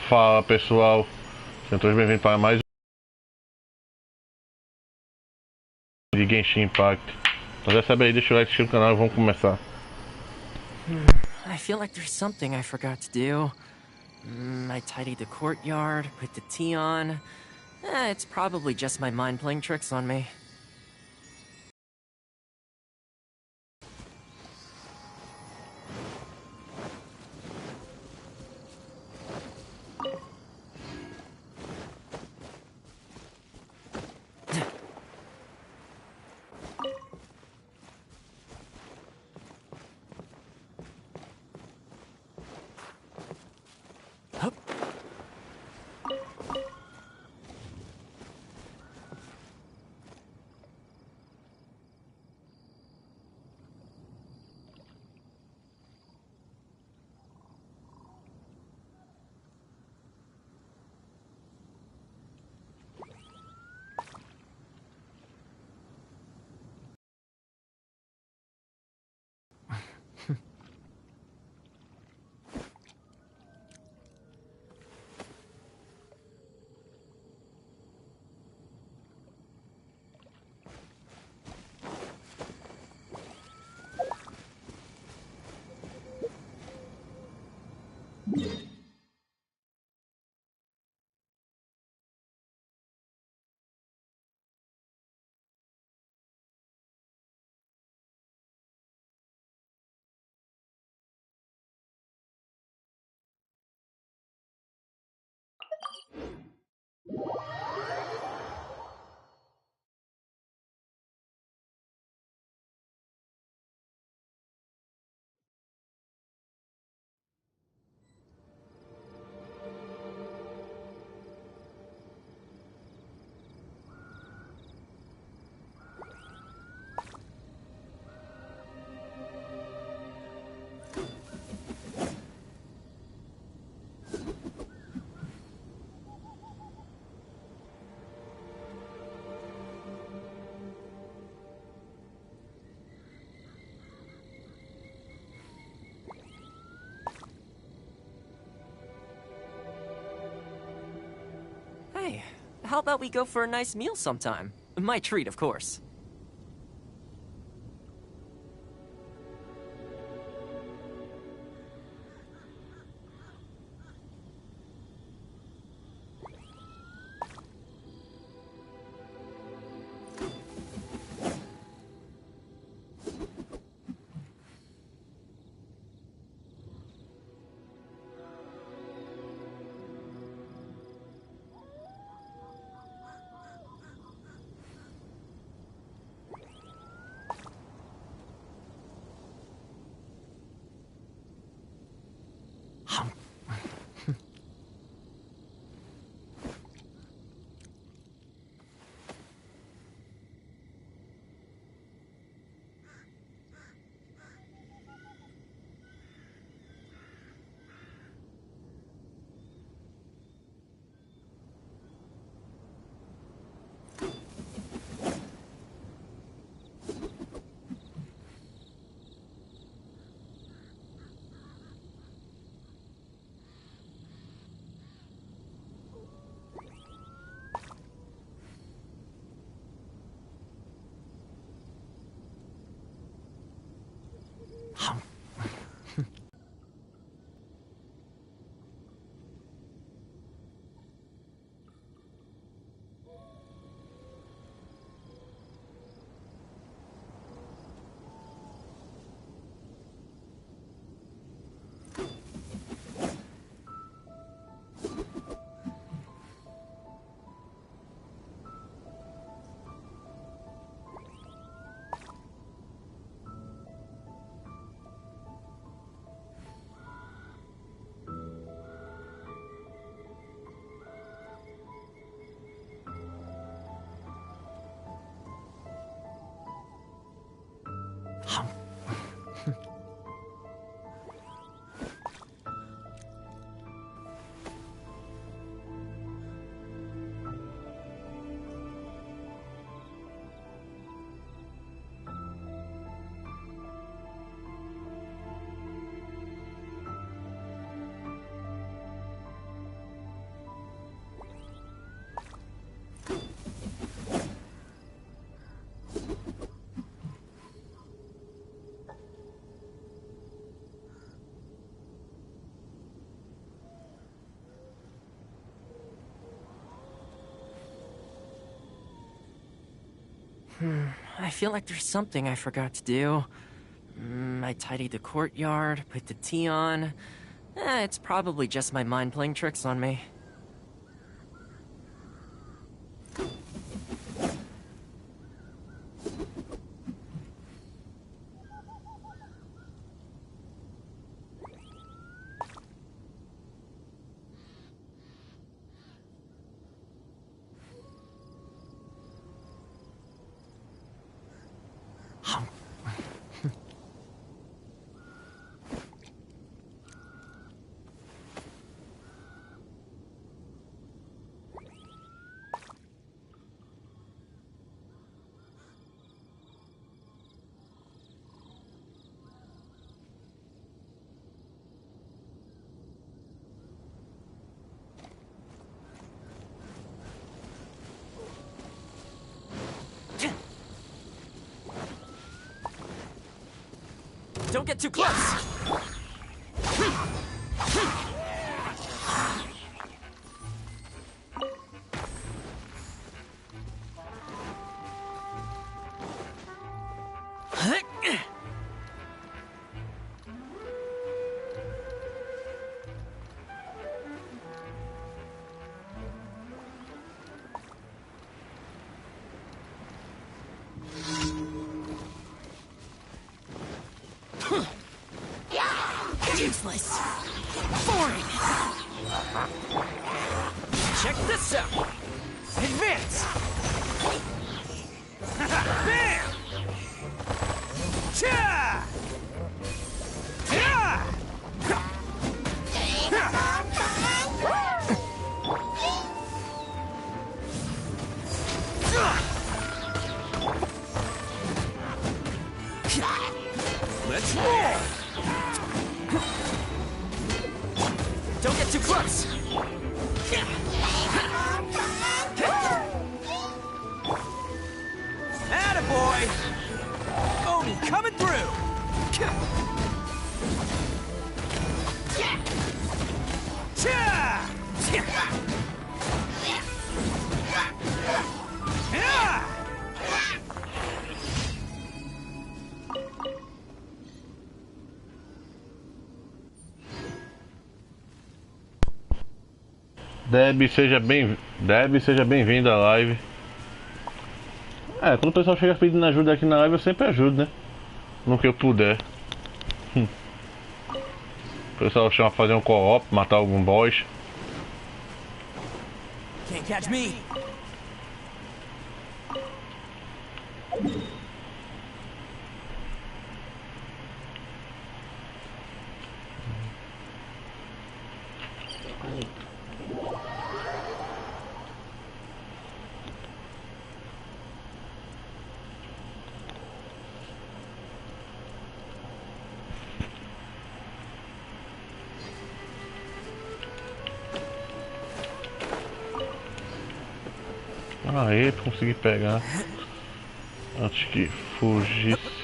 Fala pessoal, sejam todos bem-vindos para mais um de Genshim Impact. Então já sabe aí, deixa o like, inscreva no canal e vamos começar. I feel like there's something I forgot to do. I tidied the courtyard, put the tea on. It's probably just my mind playing tricks on me. Hey, how about we go for a nice meal sometime? My treat, of course. I feel like there's something I forgot to do. I tidied the courtyard, put the tea on. It's probably just my mind playing tricks on me. Don't get too close! Useless. Boring. Check this out. Advance. Bam! Cha! Ja! Let's roll! Don't get too close! Attaboy! Oni coming through! Deb, seja bem-vindo à live. Quando o pessoal chega pedindo ajuda aqui na live, eu sempre ajudo, né? No que eu puder. O pessoal chama pra fazer um co-op, matar algum boss. Can't catch me. Aê, consegui pegar antes que fugisse.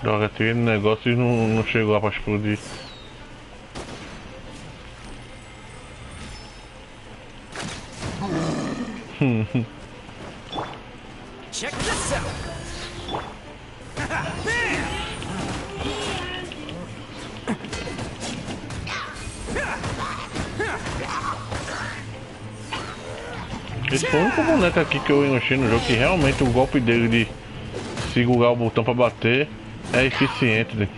Droga, aquele negócio não chegou lá pra explodir. Check this out. Esse foi o único boneco aqui que eu enchi no jogo que realmente o golpe dele de segurar o botão pra bater é eficiente, né?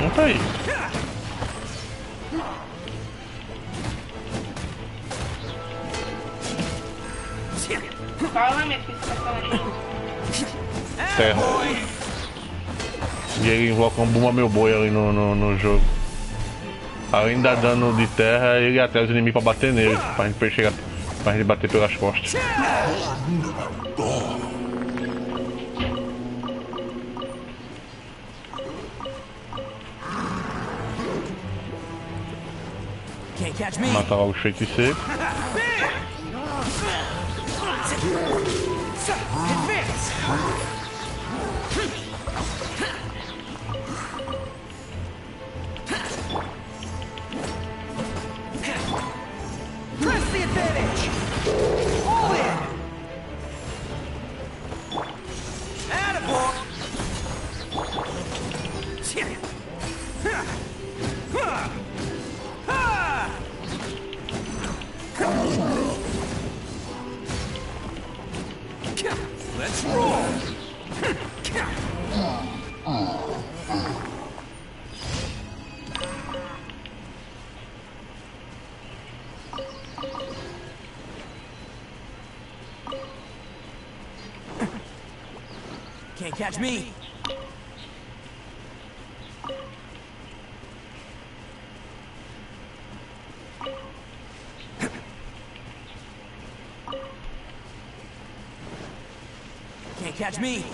Não tá aí. Qual é o nome que você tá falando? Terra. E ele invoca um Buma Meu Boi ali no jogo. Além da dano de terra, ele atrai os inimigos pra bater nele, pra gente chegar, pra gente bater pelas costas. Matar logo os feiticeiros. Press the advantage! All in! Attaboy! Let's roll! Can't catch me! Can't catch me!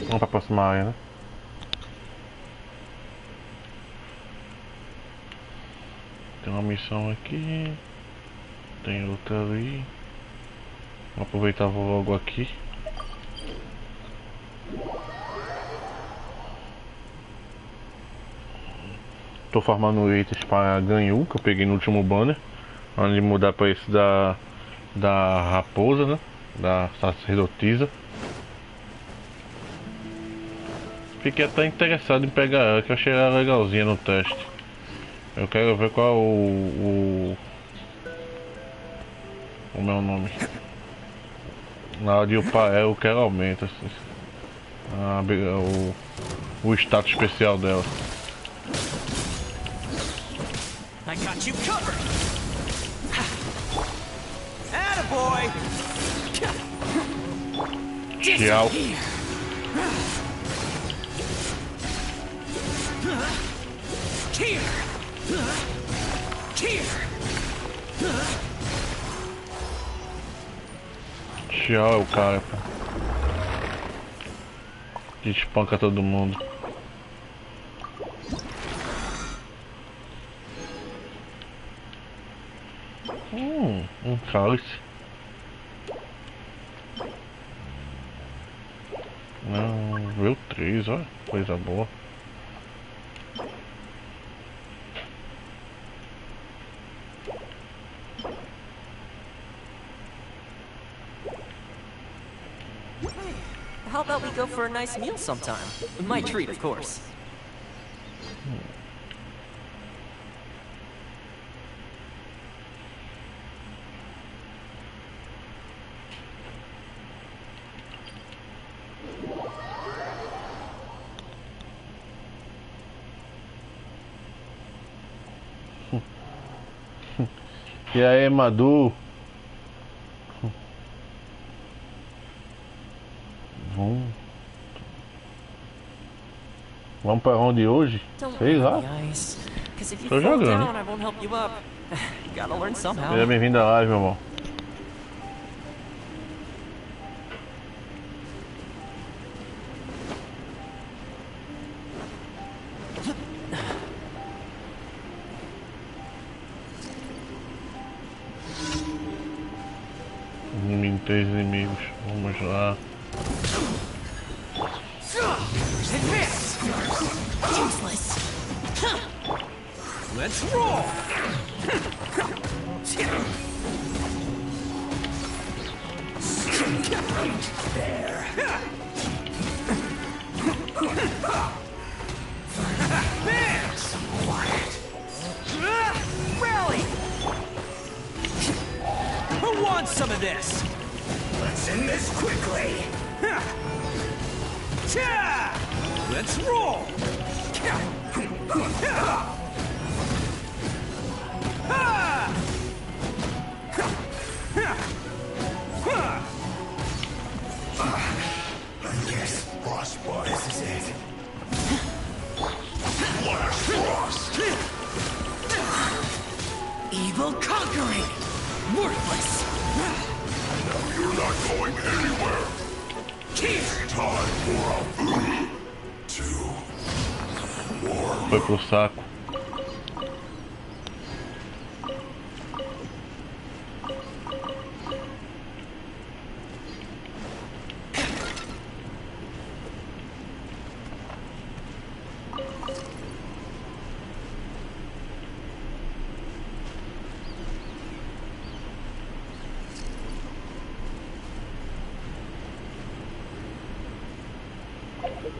Vamos pra próxima área, né? Tem uma missão aqui. Tem outra ali. Vou aproveitar e vou logo aqui. Tô farmando itens para ganhu, que eu peguei no último banner. Antes de mudar para esse da raposa, né? Da sacerdotisa. Fiquei até interessado em pegar ela, que eu achei ela legalzinha no teste. Eu quero ver qual o meu nome. Na hora de upar ela, eu quero aumenta o status especial dela. I got you covered! Attaboy! Tchau. Here! Here! Tchau é o cara, pô. Que espanca todo mundo. Um cálice. Não, veio 3, olha, coisa boa. How about we go for a nice meal sometime? My treat, of course. E aí, Madu? Vamos pra onde hoje? Sei lá. Tô jogando. Seja bem-vindo à live, meu irmão. Três inimigos. Vamos lá. Let's roll! There. Thanks! Rally! Who wants some of this? Let's end this quickly. Let's roll! I guess Frostbite. This is it. Flash Frost. Evil conquering! Worthless! Now you're not going anywhere. Time for a 2 more. Foi pro saco.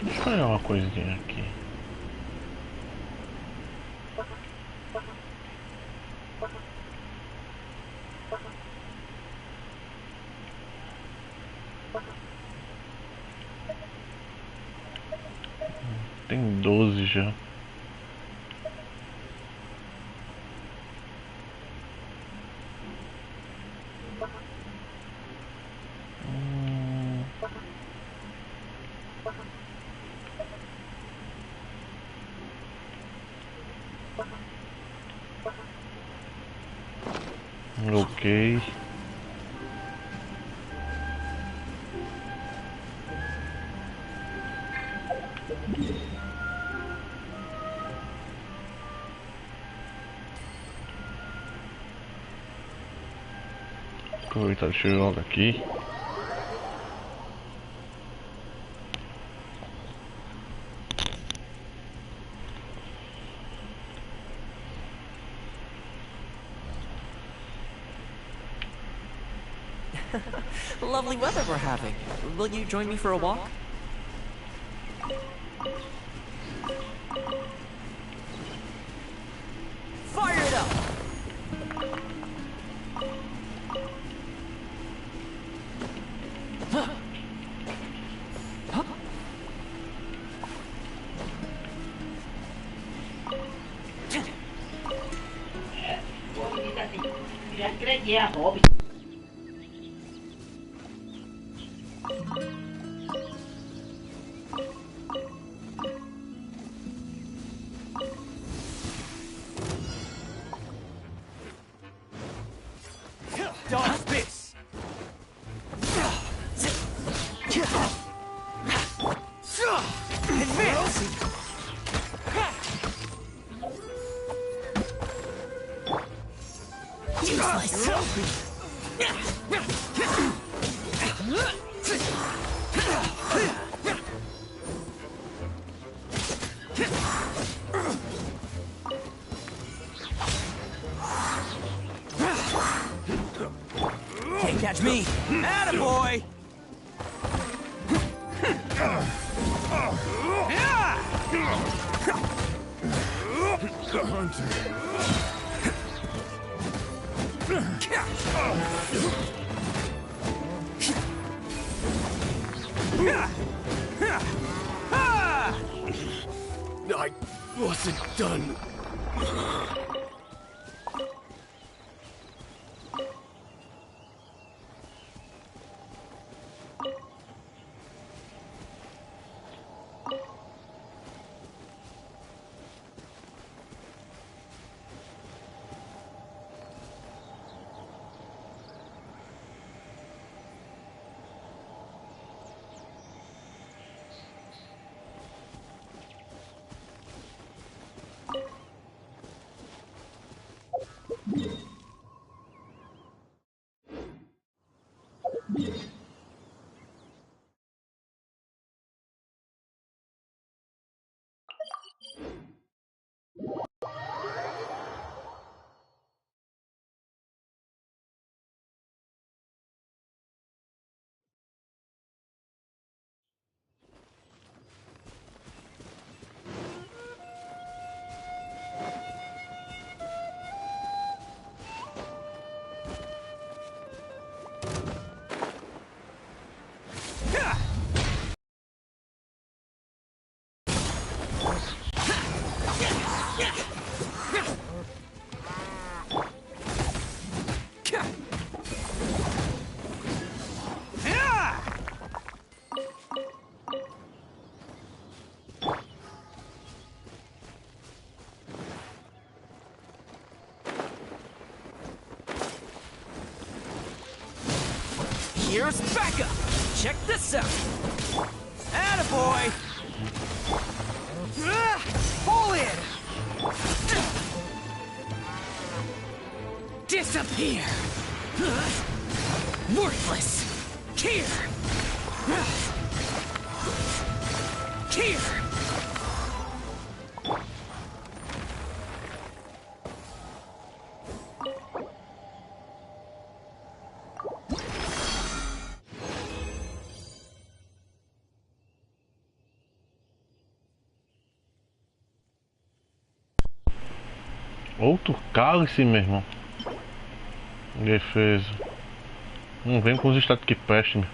Deixa eu olhar uma coisinha aqui. Tem 12 já. Ok. Aproveitar, deixa eu jogar aqui. Lovely weather we're having. Will you join me for a walk? Fire it up! Dodge this! Advance! Can't catch me! Attaboy! I wasn't done. Here's backup. Check this out. Attaboy. Pull in. Disappear. Worthless. Here. Here. Outro cálice, meu irmão. Defesa. Não vem com os status que preste, meu.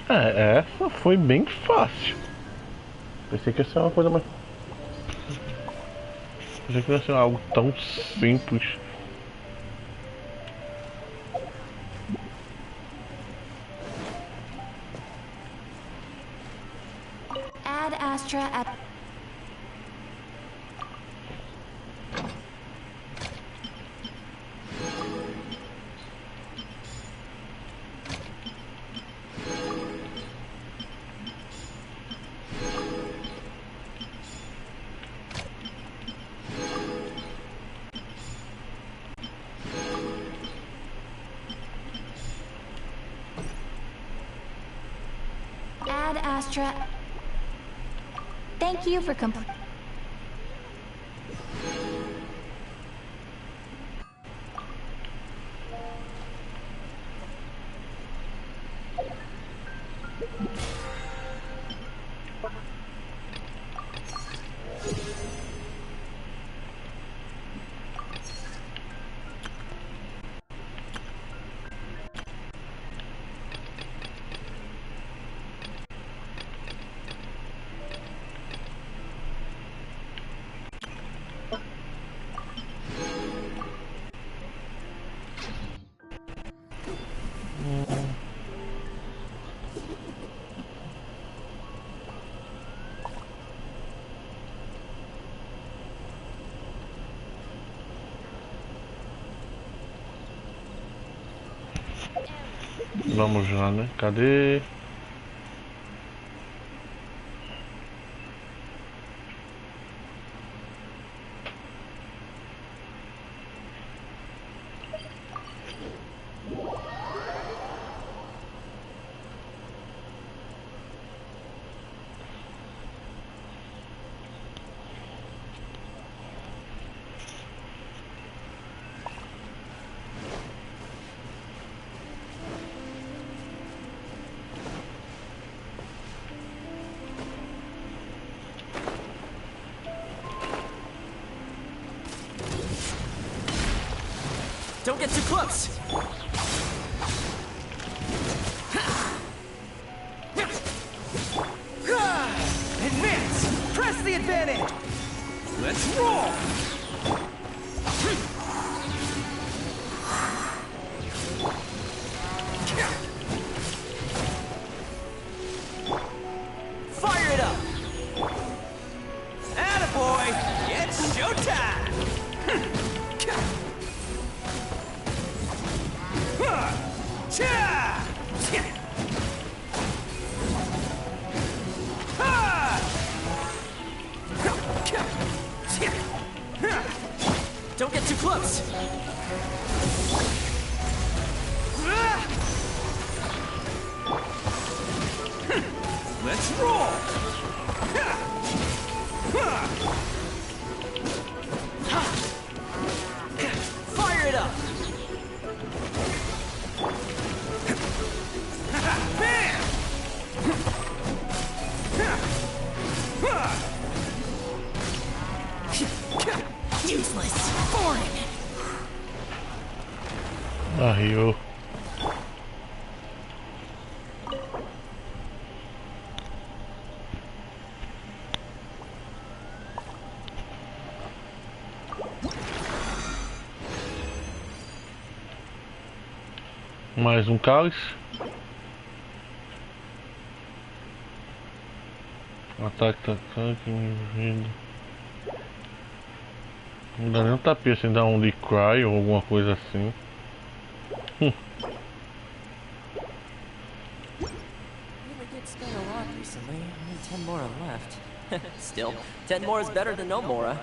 É, essa foi bem fácil. Pensei que ia ser uma coisa mais... Pensei que ia ser algo tão simples. Astra at... Ad Astra... Thank you for complete... Vamos lá, né? Cadê? Don't get too close! Advance! Press the advantage! Let's roll! Fire it up! Attaboy! It's showtime! Don't get too close! Let's roll! Fire it up! Bam! Useless! Boring! Barril. Mais um cálice. Ataque, ataque, vindo. Não dá nem um tapinha assim, dá um de cry ou alguma coisa assim. Really did spend a lot recently. Only 10 more left. Still, 10 more is better than no more.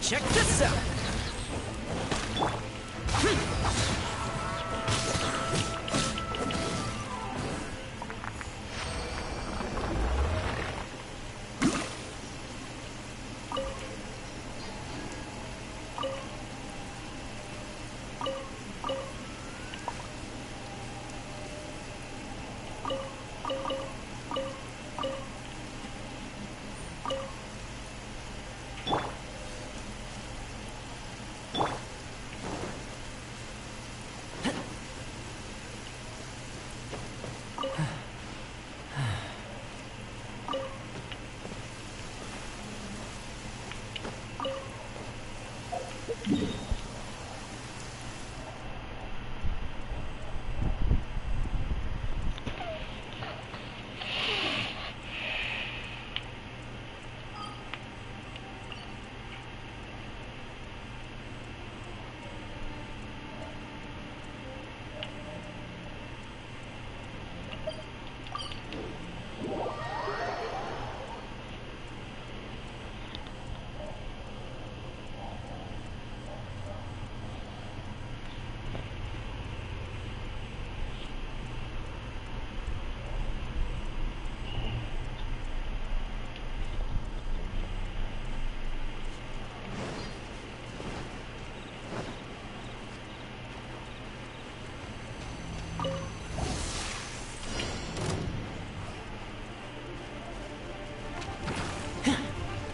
Check this out.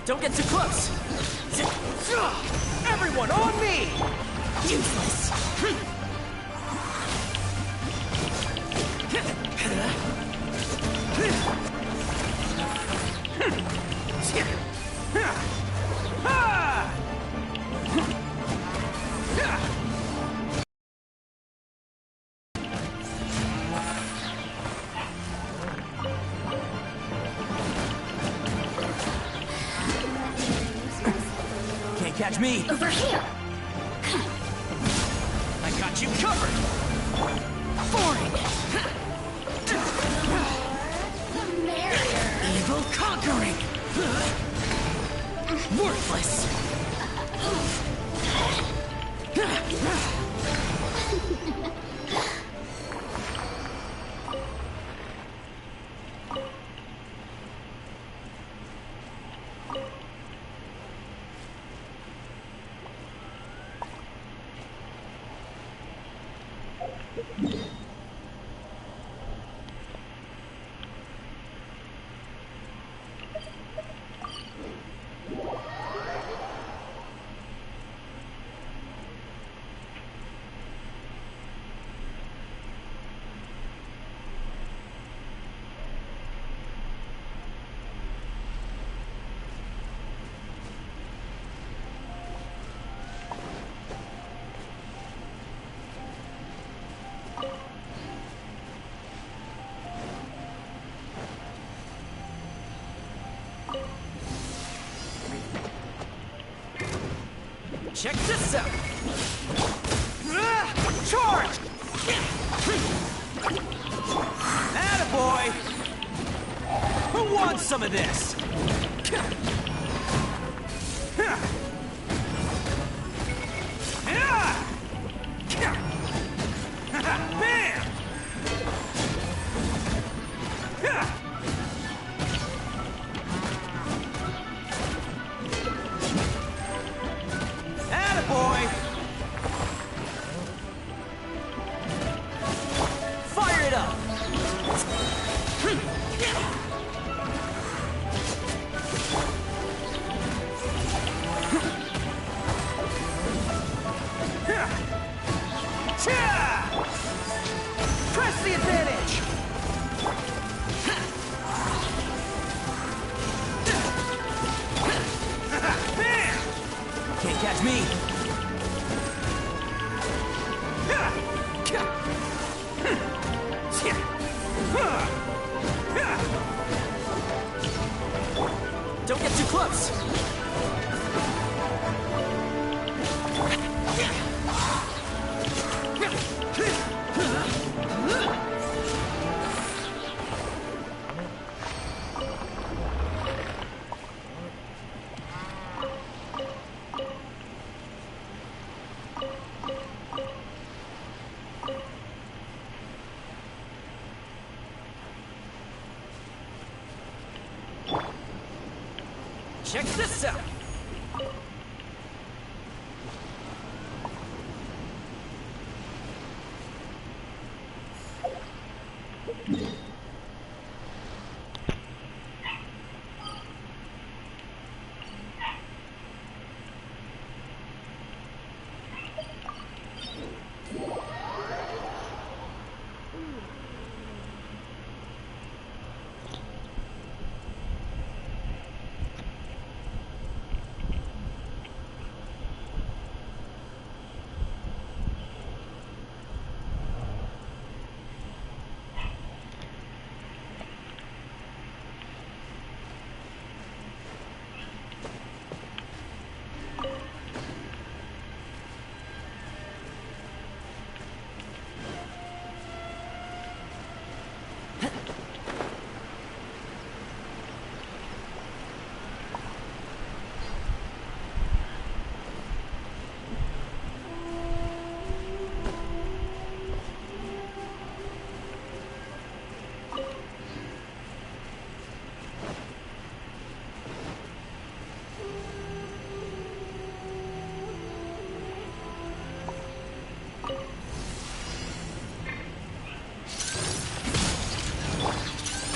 Don't get too close! Everyone on me! Useless! Catch me! Over here! I got you covered! Boring! Evil conquering! Worthless! Check this out! Charge! Attaboy! Who wants some of this? Bam! Attaboy! Fire it up! Press the advantage! Bam! Can't catch me! Don't get too close! Check this out.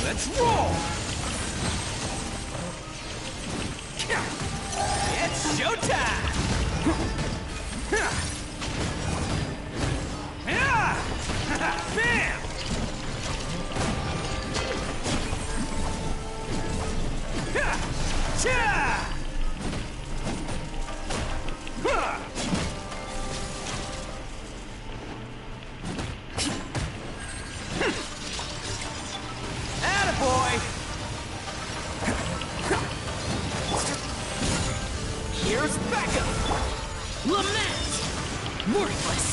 Let's roll! It's showtime! Bam! Attaboy! Here's backup! Lament! Worthless!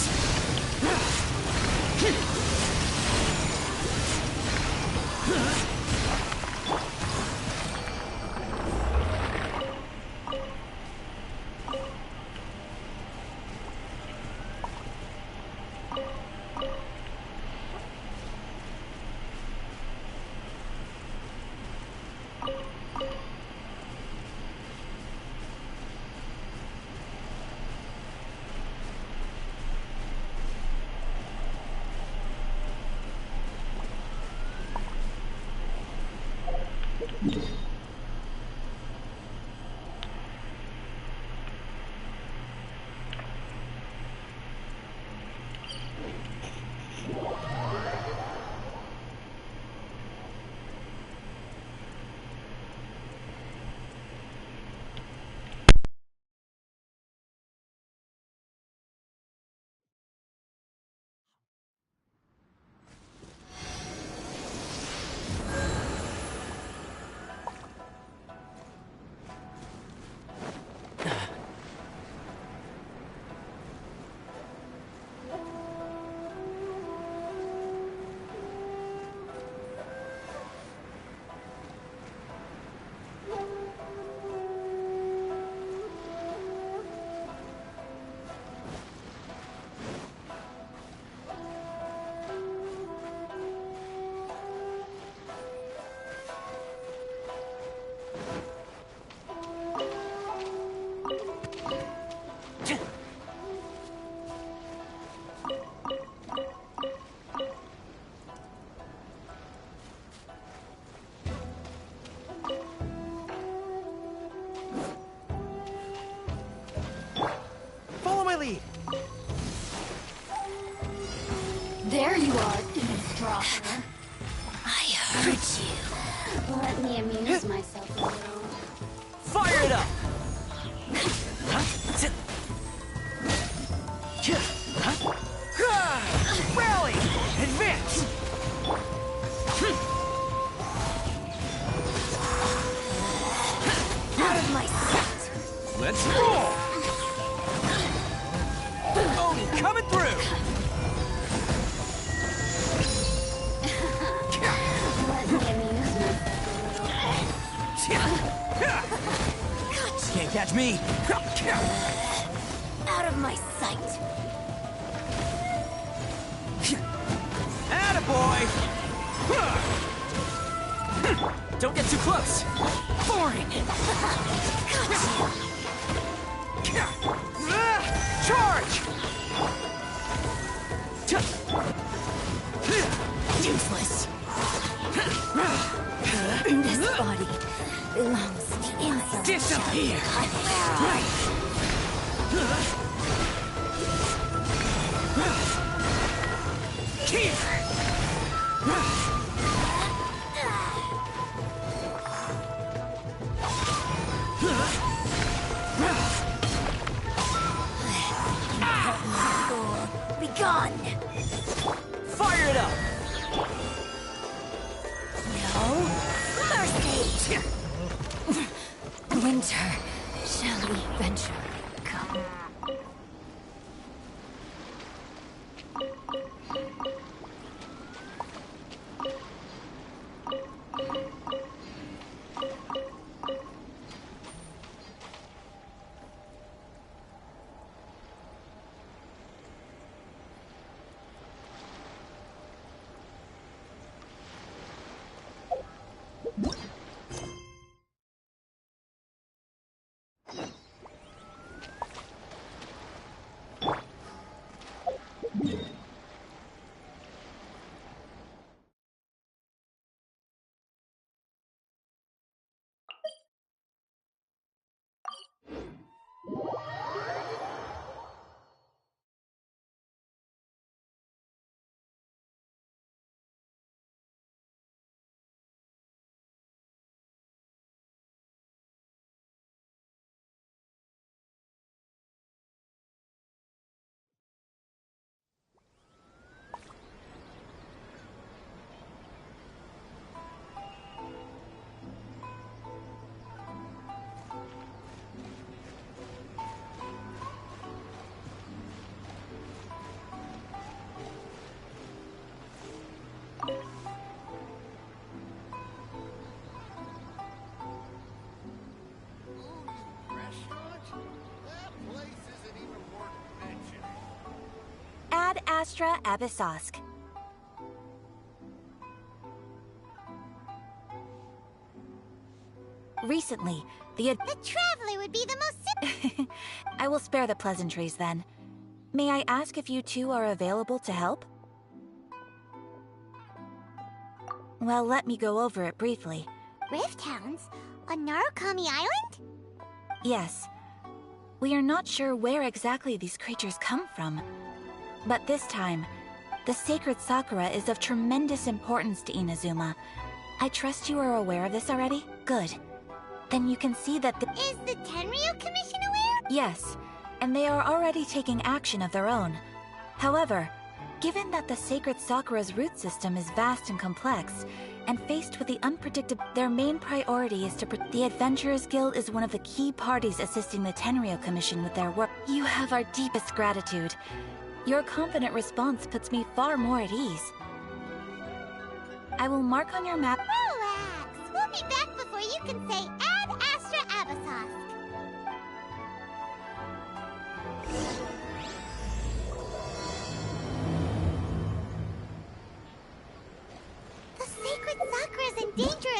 Follow my lead! There you are, eavesdropper. I heard you. Let me amuse myself a little. Fire it up! Rally! Advance! Out of my sight. Let's roll! Oni coming through! Let me amuse myself a little. Can't catch me! Out of my sight. Attaboy! Don't get too close. Boring. Charge! Useless. This body belongs to the inside. Disappear! Be gone. Fire it up! No mercy. Winter, shall we venture? Come. Ad Astra Abyssosk. Recently, the Traveler would be the most I will spare the pleasantries then. May I ask if you two are available to help? Well, let me go over it briefly. Rift Hounds on Narukami Island? Yes. We are not sure where exactly these creatures come from. But this time, the sacred Sakura is of tremendous importance to Inazuma. I trust you are aware of this already? Good. Then you can see that the— Is the Tenryu Commission aware? Yes, and they are already taking action of their own. However, given that the sacred Sakura's root system is vast and complex, and faced with the unpredictable, their main priority is to the Adventurers Guild is one of the key parties assisting the Tenryu Commission with their work. You have our deepest gratitude. Your confident response puts me far more at ease. I will mark on your map— Relax. We'll be back before you can say Ad Astra Abyssosk. The sacred Sakura is in danger.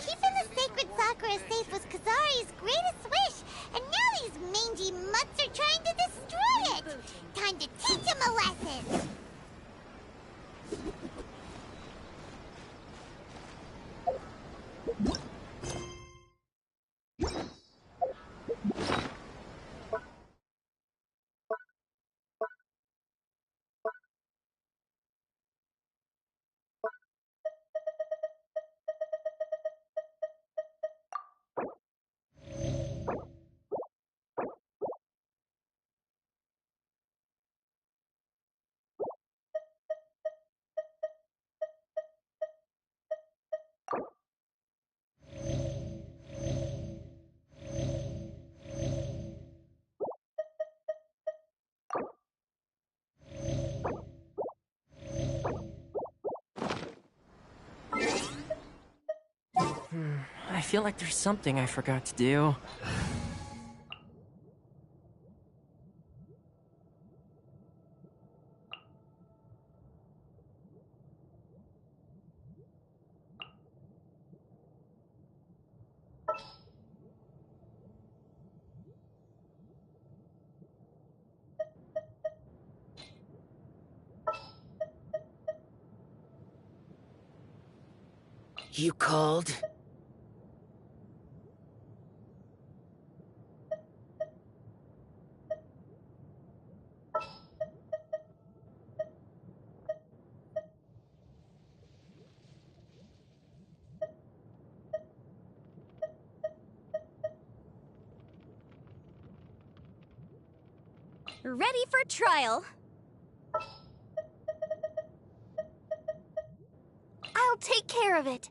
Keeping the sacred Sakura safe was Kazari's greatest wish, and now these mangy mutts are trying to destroy it. Time to teach him a lesson. I feel like there's something I forgot to do. You called? Ready for trial. I'll take care of it.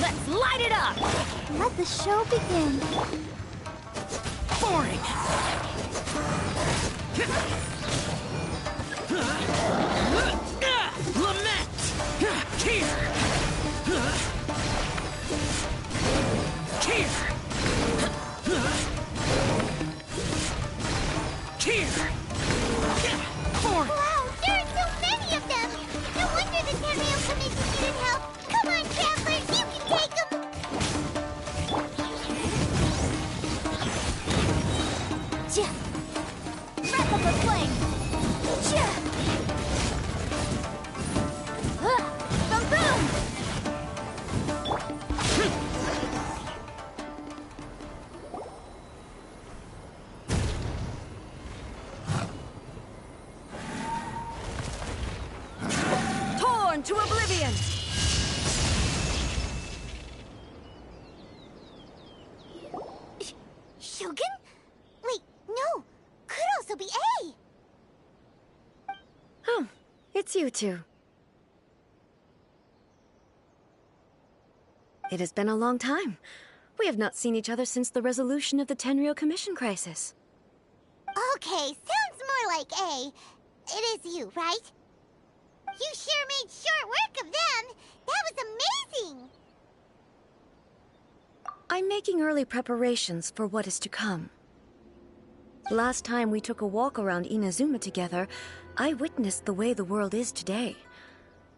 Let's light it up! Let the show begin. Boring! Lament! Here! Here! Here! Boring! Wow, there are so many of them! No wonder the Tenryou Commission needed help! Come on, travelers, you can take them! Wrap up a flame! Boom, boom! Torn to oblivion! Shogun? Wait, no! Could also be A! Oh, it's you two. It has been a long time. We have not seen each other since the resolution of the Tenryou Commission crisis. Okay, sounds more like A. It is you, right? You sure made short work of them! That was amazing! I'm making early preparations for what is to come. Last time we took a walk around Inazuma together, I witnessed the way the world is today.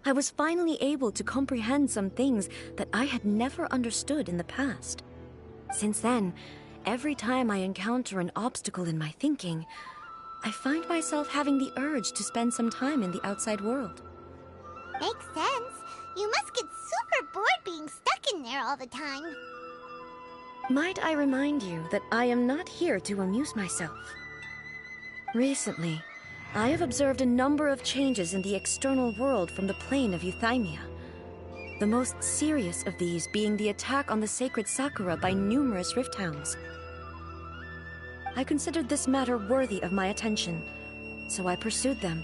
I was finally able to comprehend some things that I had never understood in the past. Since then, every time I encounter an obstacle in my thinking, I find myself having the urge to spend some time in the outside world. Makes sense. You must get super bored being stuck in there all the time. Might I remind you that I am not here to amuse myself. Recently, I have observed a number of changes in the external world from the plane of Euthymia. The most serious of these being the attack on the sacred Sakura by numerous Rift Hounds. I considered this matter worthy of my attention, so I pursued them,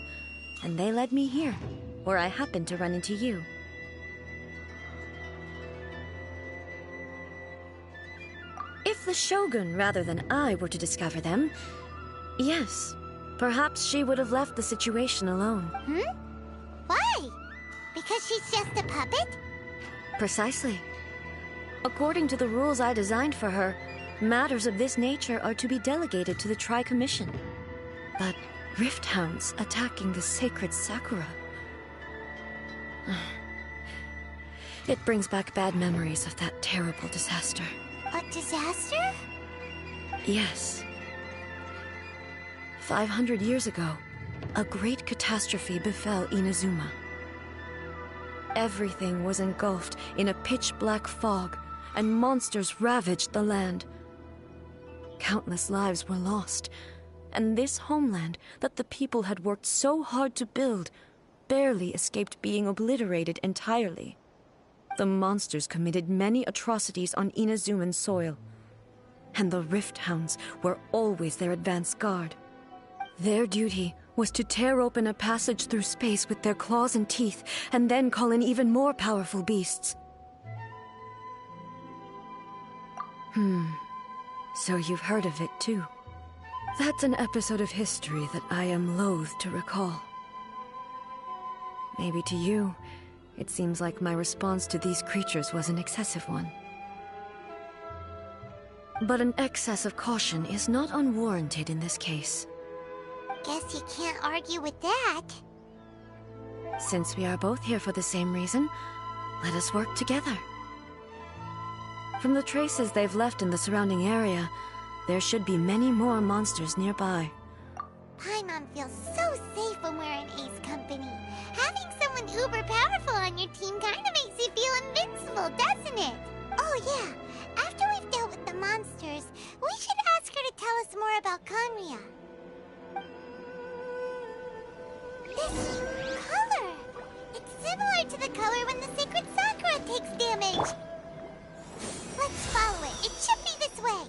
and they led me here, where I happened to run into you. If the Shogun rather than I were to discover them, yes, perhaps she would have left the situation alone. Why? Because she's just a puppet? Precisely. According to the rules I designed for her, matters of this nature are to be delegated to the Tri-Commission. But Rift Hounds attacking the sacred Sakura... It brings back bad memories of that terrible disaster. A disaster? Yes. 500 years ago, a great catastrophe befell Inazuma. Everything was engulfed in a pitch-black fog, and monsters ravaged the land. Countless lives were lost, and this homeland that the people had worked so hard to build barely escaped being obliterated entirely. The monsters committed many atrocities on Inazuman soil, and the Rift Hounds were always their advance guard. Their duty was to tear open a passage through space with their claws and teeth, and then call in even more powerful beasts. So you've heard of it too. That's an episode of history that I am loath to recall. Maybe to you, it seems like my response to these creatures was an excessive one. But an excess of caution is not unwarranted in this case. Guess you can't argue with that. Since we are both here for the same reason, let us work together. From the traces they've left in the surrounding area, there should be many more monsters nearby. Paimon feels so safe when we're in Ace company. Having someone uber powerful on your team kinda makes you feel invincible, doesn't it? Oh yeah, after we've dealt with the monsters, we should ask her to tell us more about Conria. This color! It's similar to the color when the sacred Sakura takes damage! Let's follow it. It should be this way.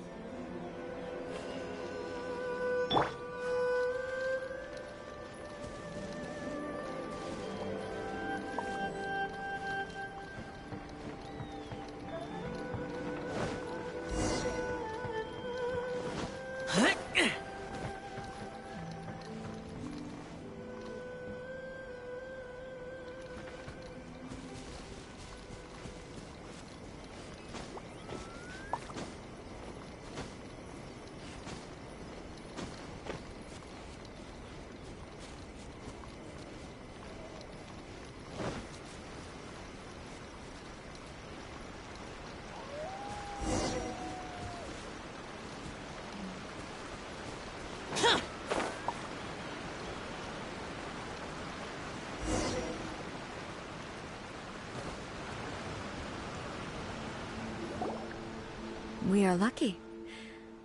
We are lucky.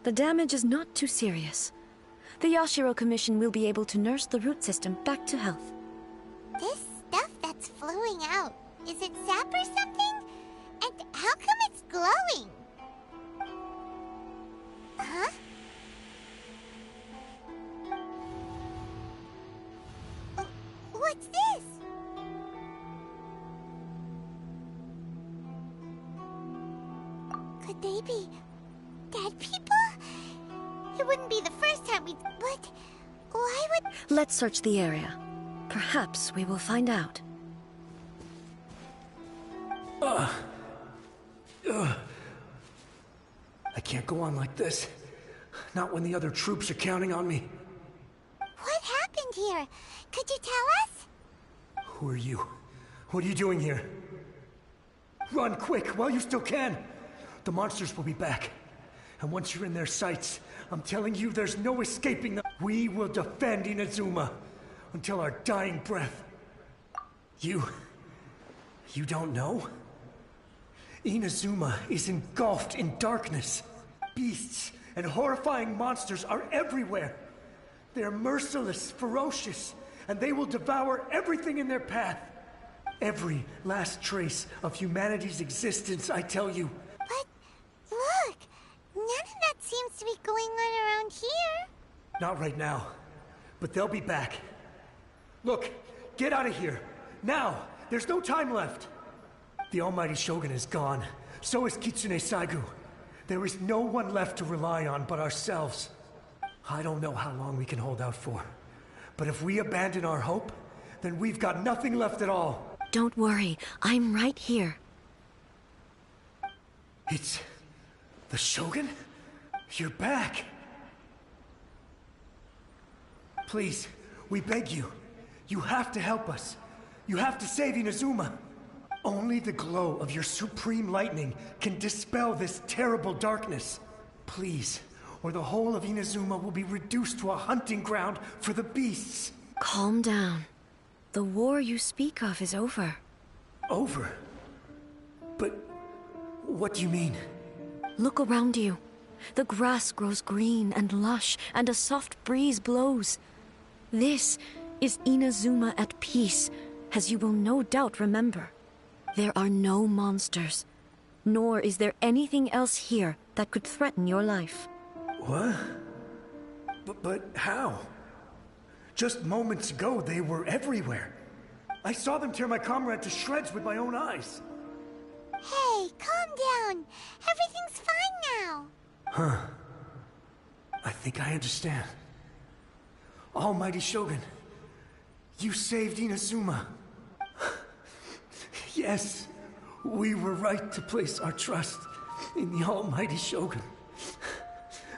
The damage is not too serious. The Yashiro Commission will be able to nurse the root system back to health. This stuff that's flowing out, is it sap or something? And how come it's glowing? Huh? What's this? Could they be dead people? It wouldn't be the first time we... But why would... Let's search the area. Perhaps we will find out. I can't go on like this. Not when the other troops are counting on me. What happened here? Could you tell us? Who are you? What are you doing here? Run quick while you still can. The monsters will be back. And once you're in their sights, I'm telling you there's no escaping them. We will defend Inazuma until our dying breath. You don't know? Inazuma is engulfed in darkness. Beasts and horrifying monsters are everywhere. They're merciless, ferocious, and they will devour everything in their path. Every last trace of humanity's existence, I tell you. But look, none of that seems to be going on around here. Not right now, but they'll be back. Look, get out of here. Now, there's no time left. The almighty Shogun is gone. So is Kitsune Saigu. There is no one left to rely on but ourselves. I don't know how long we can hold out for. But if we abandon our hope, then we've got nothing left at all. Don't worry, I'm right here. It's... the Shogun? You're back. Please, we beg you. You have to help us. You have to save Inazuma. Only the glow of your supreme lightning can dispel this terrible darkness. Please, or the whole of Inazuma will be reduced to a hunting ground for the beasts. Calm down. The war you speak of is over. Over? But what do you mean? Look around you. The grass grows green and lush, and a soft breeze blows. This is Inazuma at peace, as you will no doubt remember. There are no monsters, nor is there anything else here that could threaten your life. What? But how? Just moments ago, they were everywhere. I saw them tear my comrade to shreds with my own eyes. Hey, calm down. Everything's fine now. Huh. I think I understand. Almighty Shogun, you saved Inazuma. Yes, we were right to place our trust in the Almighty Shogun.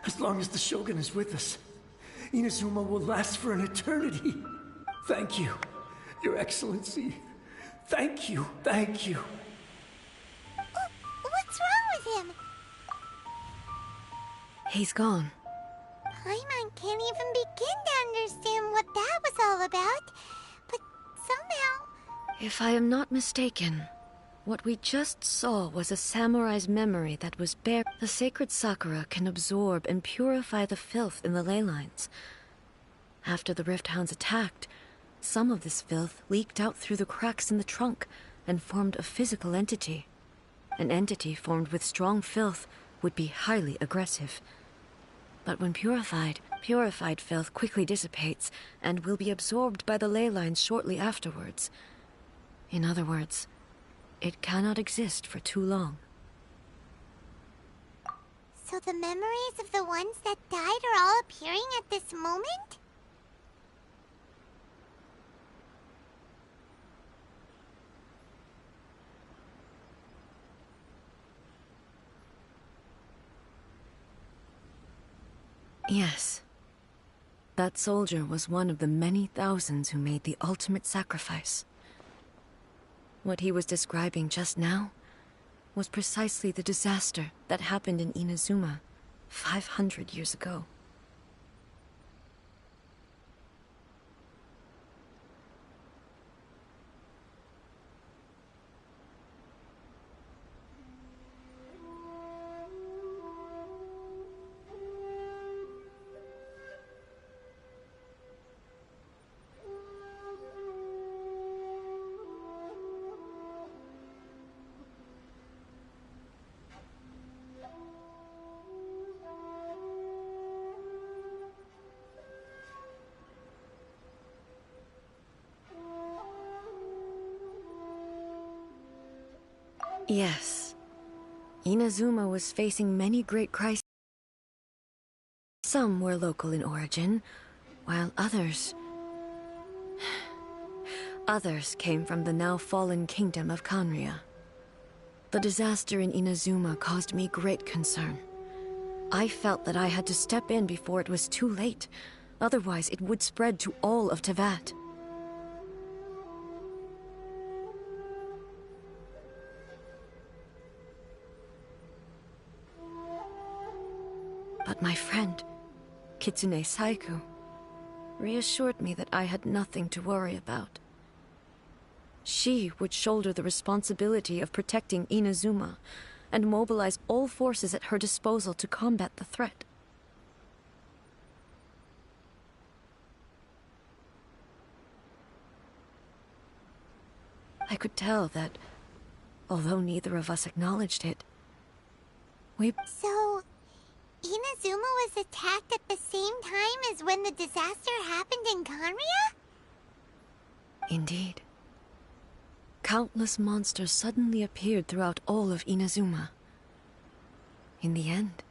As long as the Shogun is with us, Inazuma will last for an eternity. Thank you, Your Excellency. Thank you, thank you. What's wrong with him? He's gone. Paimon can't even begin to understand what that was all about. But somehow... If I am not mistaken, what we just saw was a samurai's memory that was bare. The sacred Sakura can absorb and purify the filth in the ley lines. After the Rift Hounds attacked, some of this filth leaked out through the cracks in the trunk and formed a physical entity. An entity formed with strong filth would be highly aggressive. But when purified filth quickly dissipates and will be absorbed by the ley lines shortly afterwards. In other words, it cannot exist for too long. So the memories of the ones that died are all appearing at this moment? Yes. That soldier was one of the many thousands who made the ultimate sacrifice. What he was describing just now was precisely the disaster that happened in Inazuma 500 years ago. Yes. Inazuma was facing many great crises. Some were local in origin, while others... Others came from the now fallen kingdom of Kanria. The disaster in Inazuma caused me great concern. I felt that I had to step in before it was too late. Otherwise, it would spread to all of Tevat. But my friend, Kitsune Saiku, reassured me that I had nothing to worry about. She would shoulder the responsibility of protecting Inazuma and mobilize all forces at her disposal to combat the threat. I could tell that, although neither of us acknowledged it, So, Inazuma was attacked at the same time as when the disaster happened in Kanria? Indeed. Countless monsters suddenly appeared throughout all of Inazuma. In the end,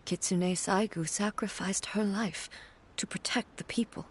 Kitsune Saigu sacrificed her life to protect the people.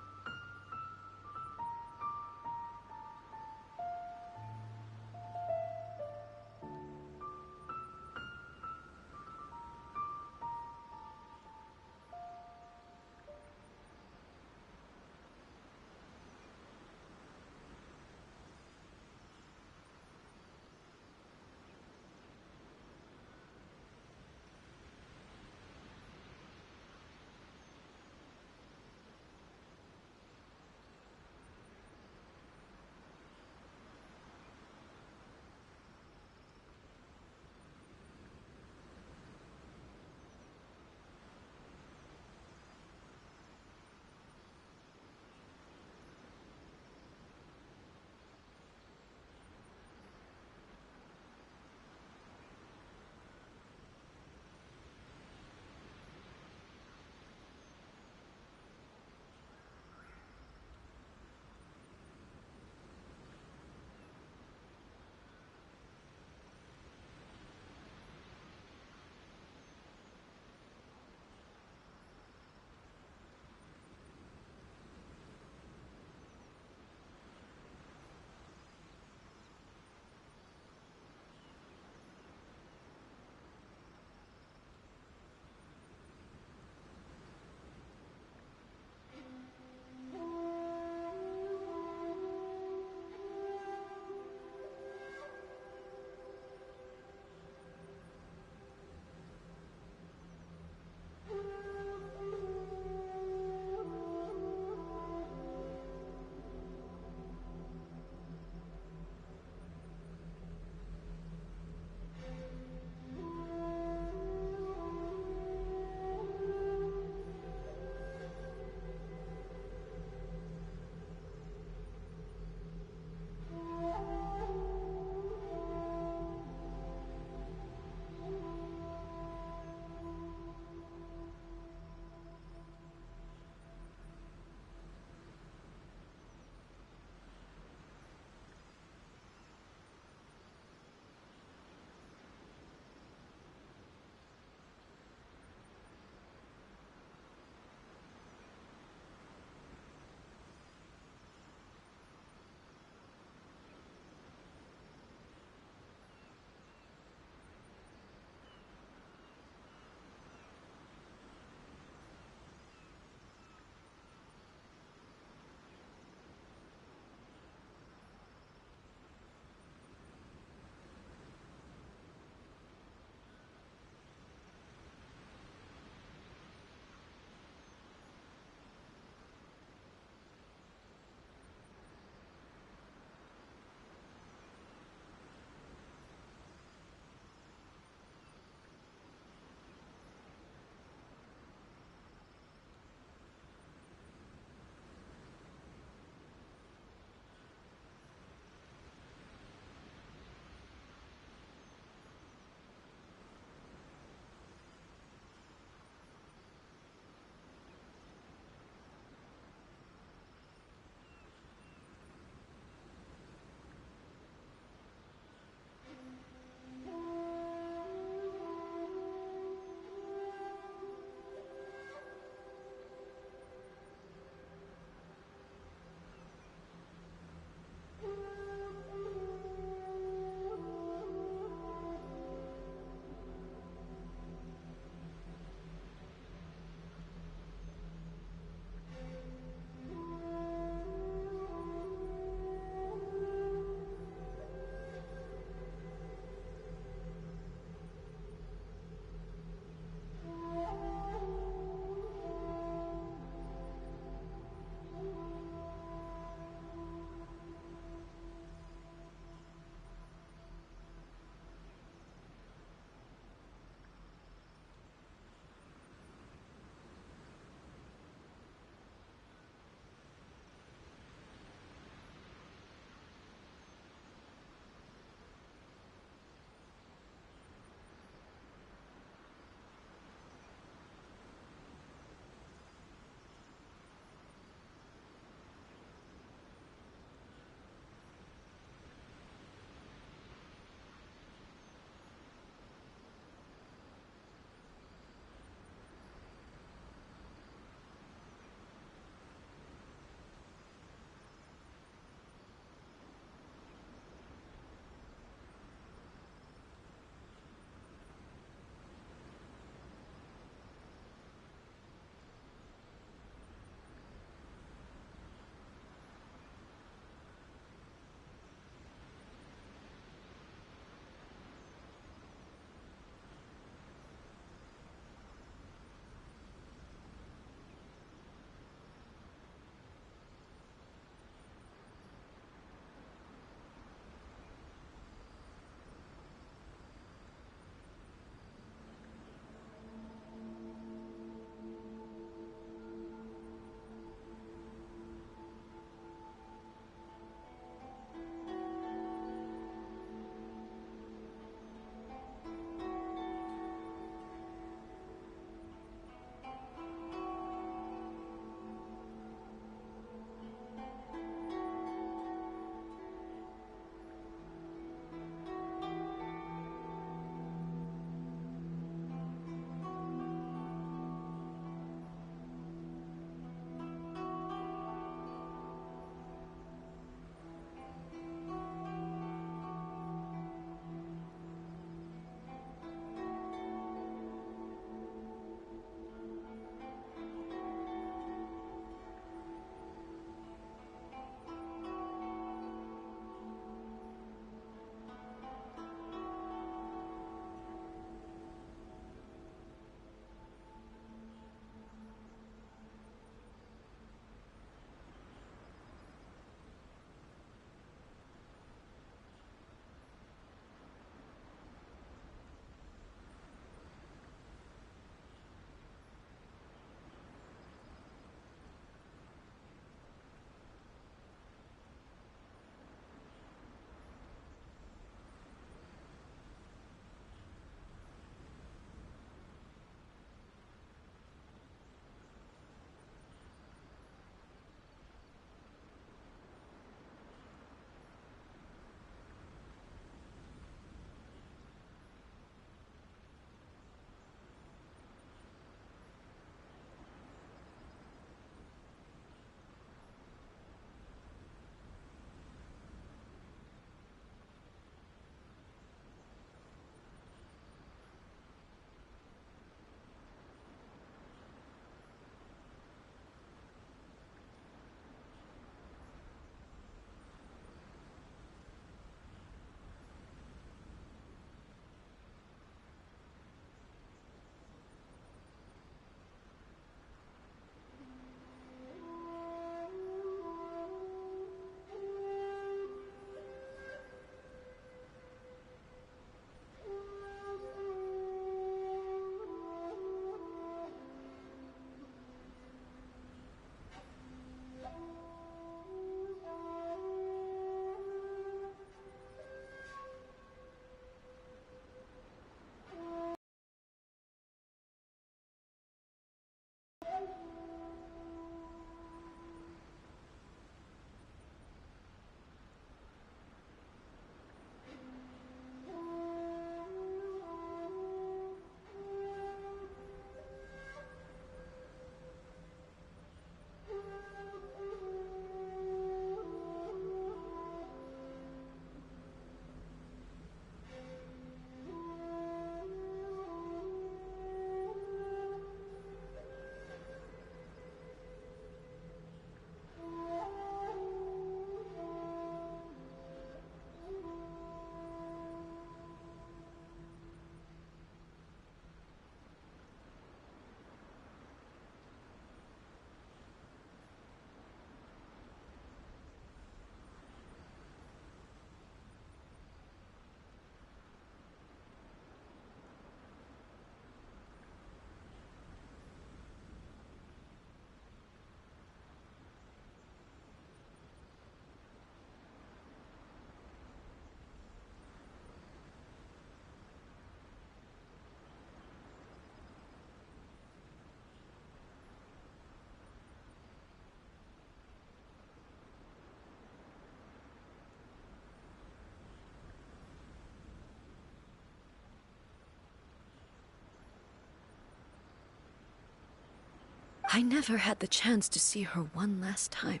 I never had the chance to see her one last time.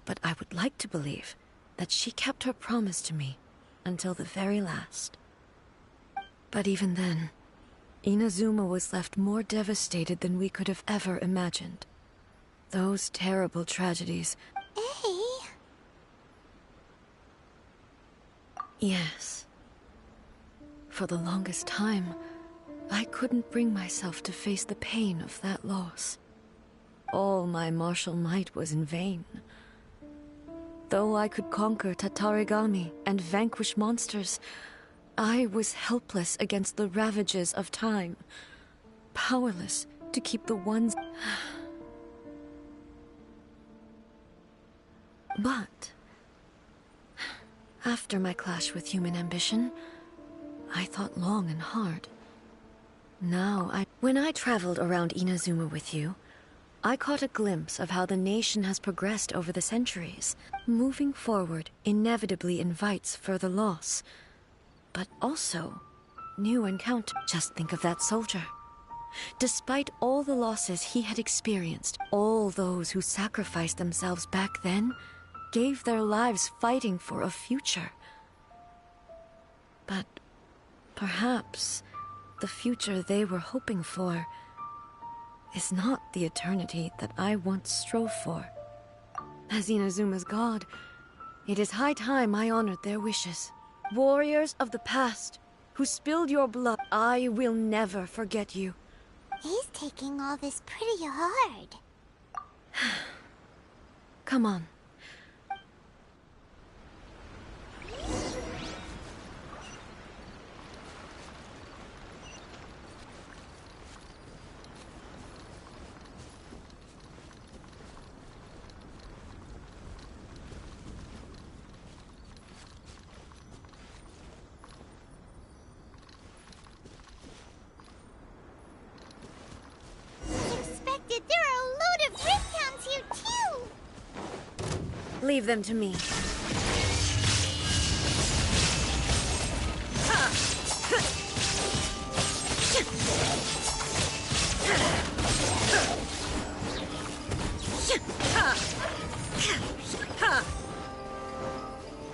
But I would like to believe that she kept her promise to me until the very last. But even then, Inazuma was left more devastated than we could have ever imagined. Those terrible tragedies. Hey? Yes. For the longest time, I couldn't bring myself to face the pain of that loss. All my martial might was in vain. Though I could conquer Tatarigami and vanquish monsters, I was helpless against the ravages of time, powerless to keep the ones... But after my clash with human ambition, I thought long and hard. When I traveled around Inazuma with you, I caught a glimpse of how the nation has progressed over the centuries. Moving forward inevitably invites further loss, but also new encounter. Just think of that soldier. Despite all the losses he had experienced, all those who sacrificed themselves back then gave their lives fighting for a future. But perhaps the future they were hoping for is not the eternity that I once strove for. As Inazuma's god, it is high time I honored their wishes. Warriors of the past, who spilled your blood, I will never forget you. He's taking all this pretty hard. Come on. There are a load of breakdowns here, too! Leave them to me.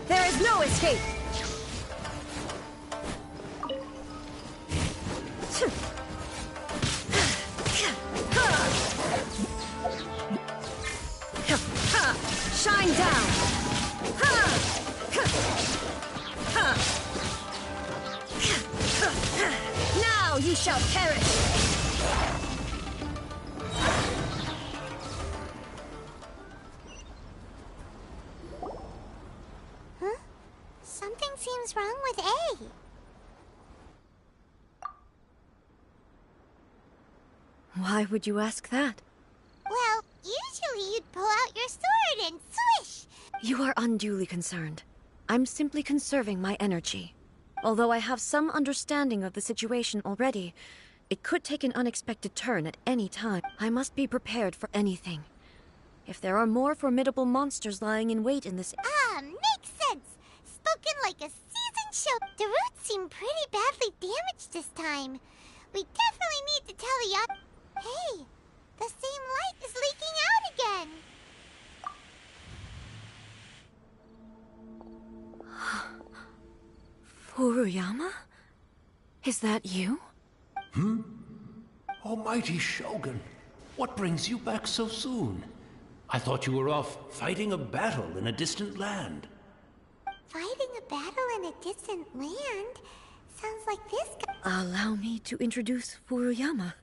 There is no escape! Shine down! Now you shall perish! Huh? Something seems wrong with A. Why would you ask that? Well, usually you'd pull out your sword and swish! You are unduly concerned. I'm simply conserving my energy. Although I have some understanding of the situation already, it could take an unexpected turn at any time. I must be prepared for anything. If there are more formidable monsters lying in wait in this... Ah, makes sense! Spoken like a seasoned show. The roots seem pretty badly damaged this time. We definitely need to tell the... Hey! The same light is leaking out again! Furuyama? Is that you? Almighty Shogun, what brings you back so soon? I thought you were off fighting a battle in a distant land. Fighting a battle in a distant land? Sounds like this guy... Allow me to introduce Furuyama.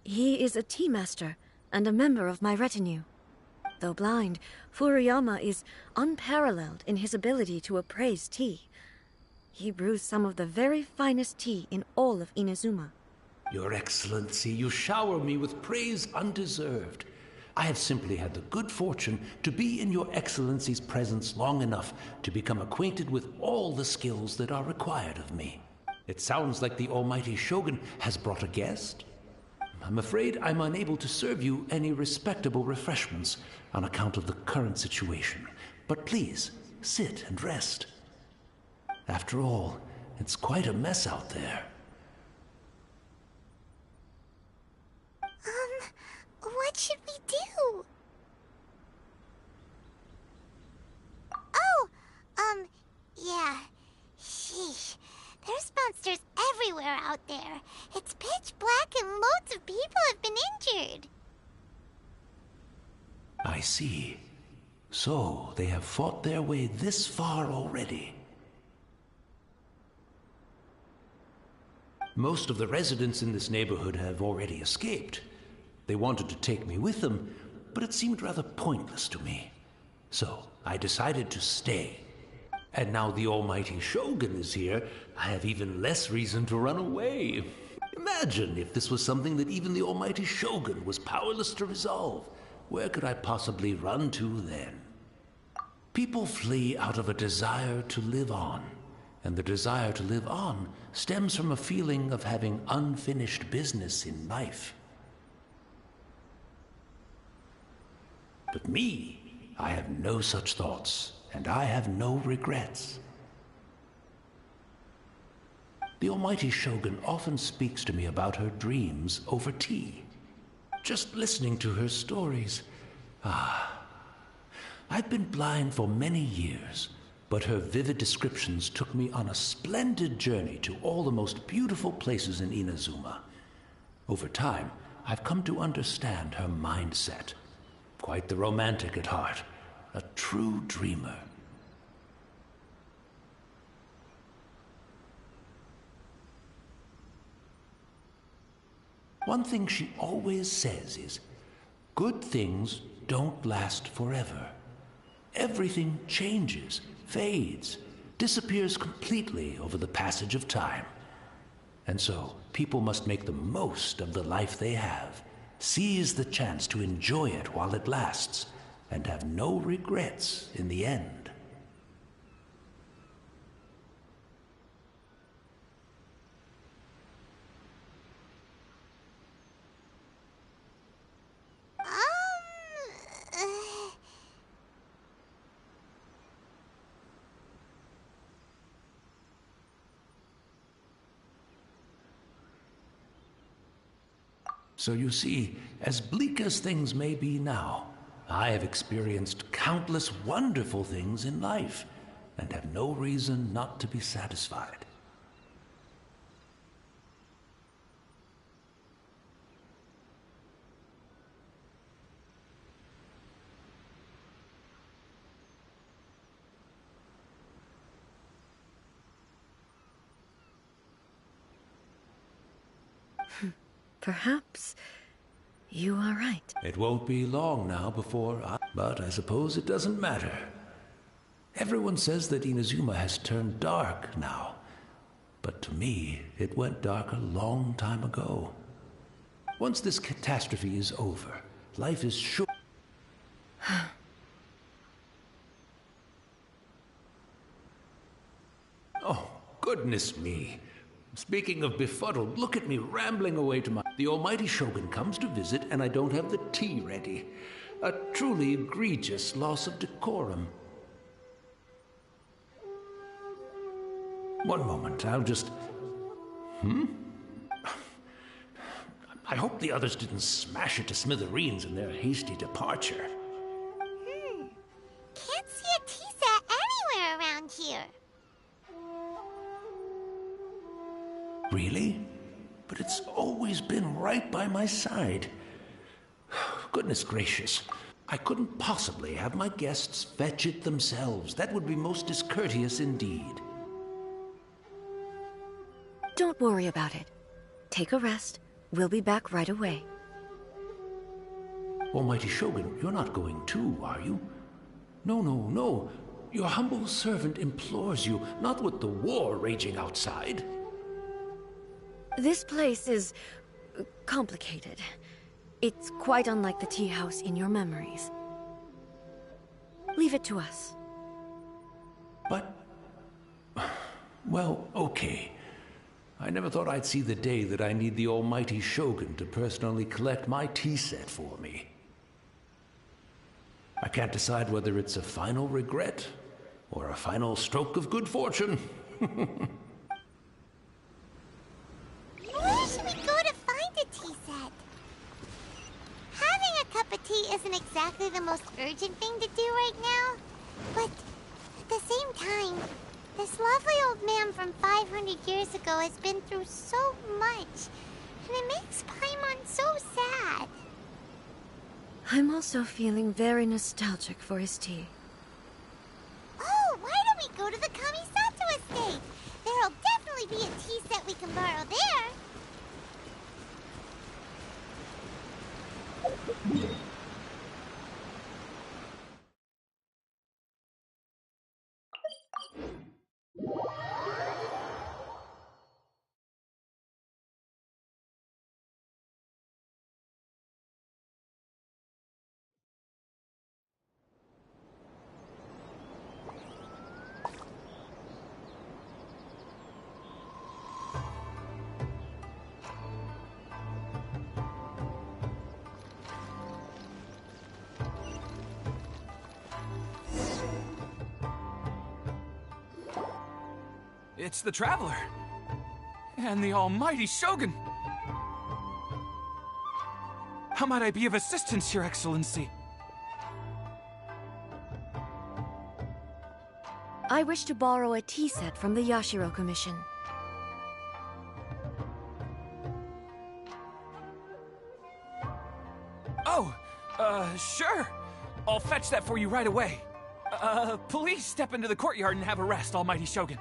He is a tea master and a member of my retinue. Though blind, Furuyama is unparalleled in his ability to appraise tea. He brews some of the very finest tea in all of Inazuma. Your Excellency, you shower me with praise undeserved. I have simply had the good fortune to be in Your Excellency's presence long enough to become acquainted with all the skills that are required of me. It sounds like the Almighty Shogun has brought a guest. I'm afraid I'm unable to serve you any respectable refreshments on account of the current situation. But please, sit and rest. After all, it's quite a mess out there. Yeah. Sheesh. There's monsters everywhere out there. It's pitch black and loads of people have been injured. I see. So, they have fought their way this far already. Most of the residents in this neighborhood have already escaped. They wanted to take me with them, but it seemed rather pointless to me. So, I decided to stay. And now the almighty Shogun is here, I have even less reason to run away. Imagine if this was something that even the almighty Shogun was powerless to resolve. Where could I possibly run to then? People flee out of a desire to live on, and the desire to live on stems from a feeling of having unfinished business in life. But me, I have no such thoughts, and I have no regrets. The almighty Shogun often speaks to me about her dreams over tea. Just listening to her stories. I've been blind for many years, but her vivid descriptions took me on a splendid journey to all the most beautiful places in Inazuma. Over time, I've come to understand her mindset. Quite the romantic at heart, a true dreamer. One thing she always says is, good things don't last forever. Everything changes, fades, disappears completely over the passage of time. And so, people must make the most of the life they have, seize the chance to enjoy it while it lasts, and have no regrets in the end. So you see, as bleak as things may be now, I have experienced countless wonderful things in life, and have no reason not to be satisfied. Perhaps you are right. It won't be long now but I suppose it doesn't matter. Everyone says that Inazuma has turned dark now, but to me, it went dark a long time ago. Once this catastrophe is over, life is sure. Oh, goodness me. Speaking of befuddled, look at me rambling away to my... The almighty Shogun comes to visit and I don't have the tea ready. A truly egregious loss of decorum. One moment, I'll just... I hope the others didn't smash it to smithereens in their hasty departure. Can't see a tea set anywhere around here. Really? But it's always been right by my side. Goodness gracious. I couldn't possibly have my guests fetch it themselves. That would be most discourteous indeed. Don't worry about it. Take a rest. We'll be back right away. Almighty Shogun, you're not going too, are you? No. Your humble servant implores you, not with the war raging outside. This place is complicated. It's quite unlike the tea house in your memories. Leave it to us. But... well, okay. I never thought I'd see the day that I need the almighty Shogun to personally collect my tea set for me. I can't decide whether it's a final regret or a final stroke of good fortune. Where should we go to find a tea set? Having a cup of tea isn't exactly the most urgent thing to do right now, but at the same time, man from 500 years ago has been through so much, and it makes Paimon so sad. I'm also feeling very nostalgic for his tea. Oh, why don't we go to the Kamisato estate? There'll definitely be a tea set we can borrow there. It's the Traveler. And the almighty Shogun. How might I be of assistance, Your Excellency? I wish to borrow a tea set from the Yashiro Commission. Oh, sure. I'll fetch that for you right away. Please step into the courtyard and have a rest, almighty Shogun.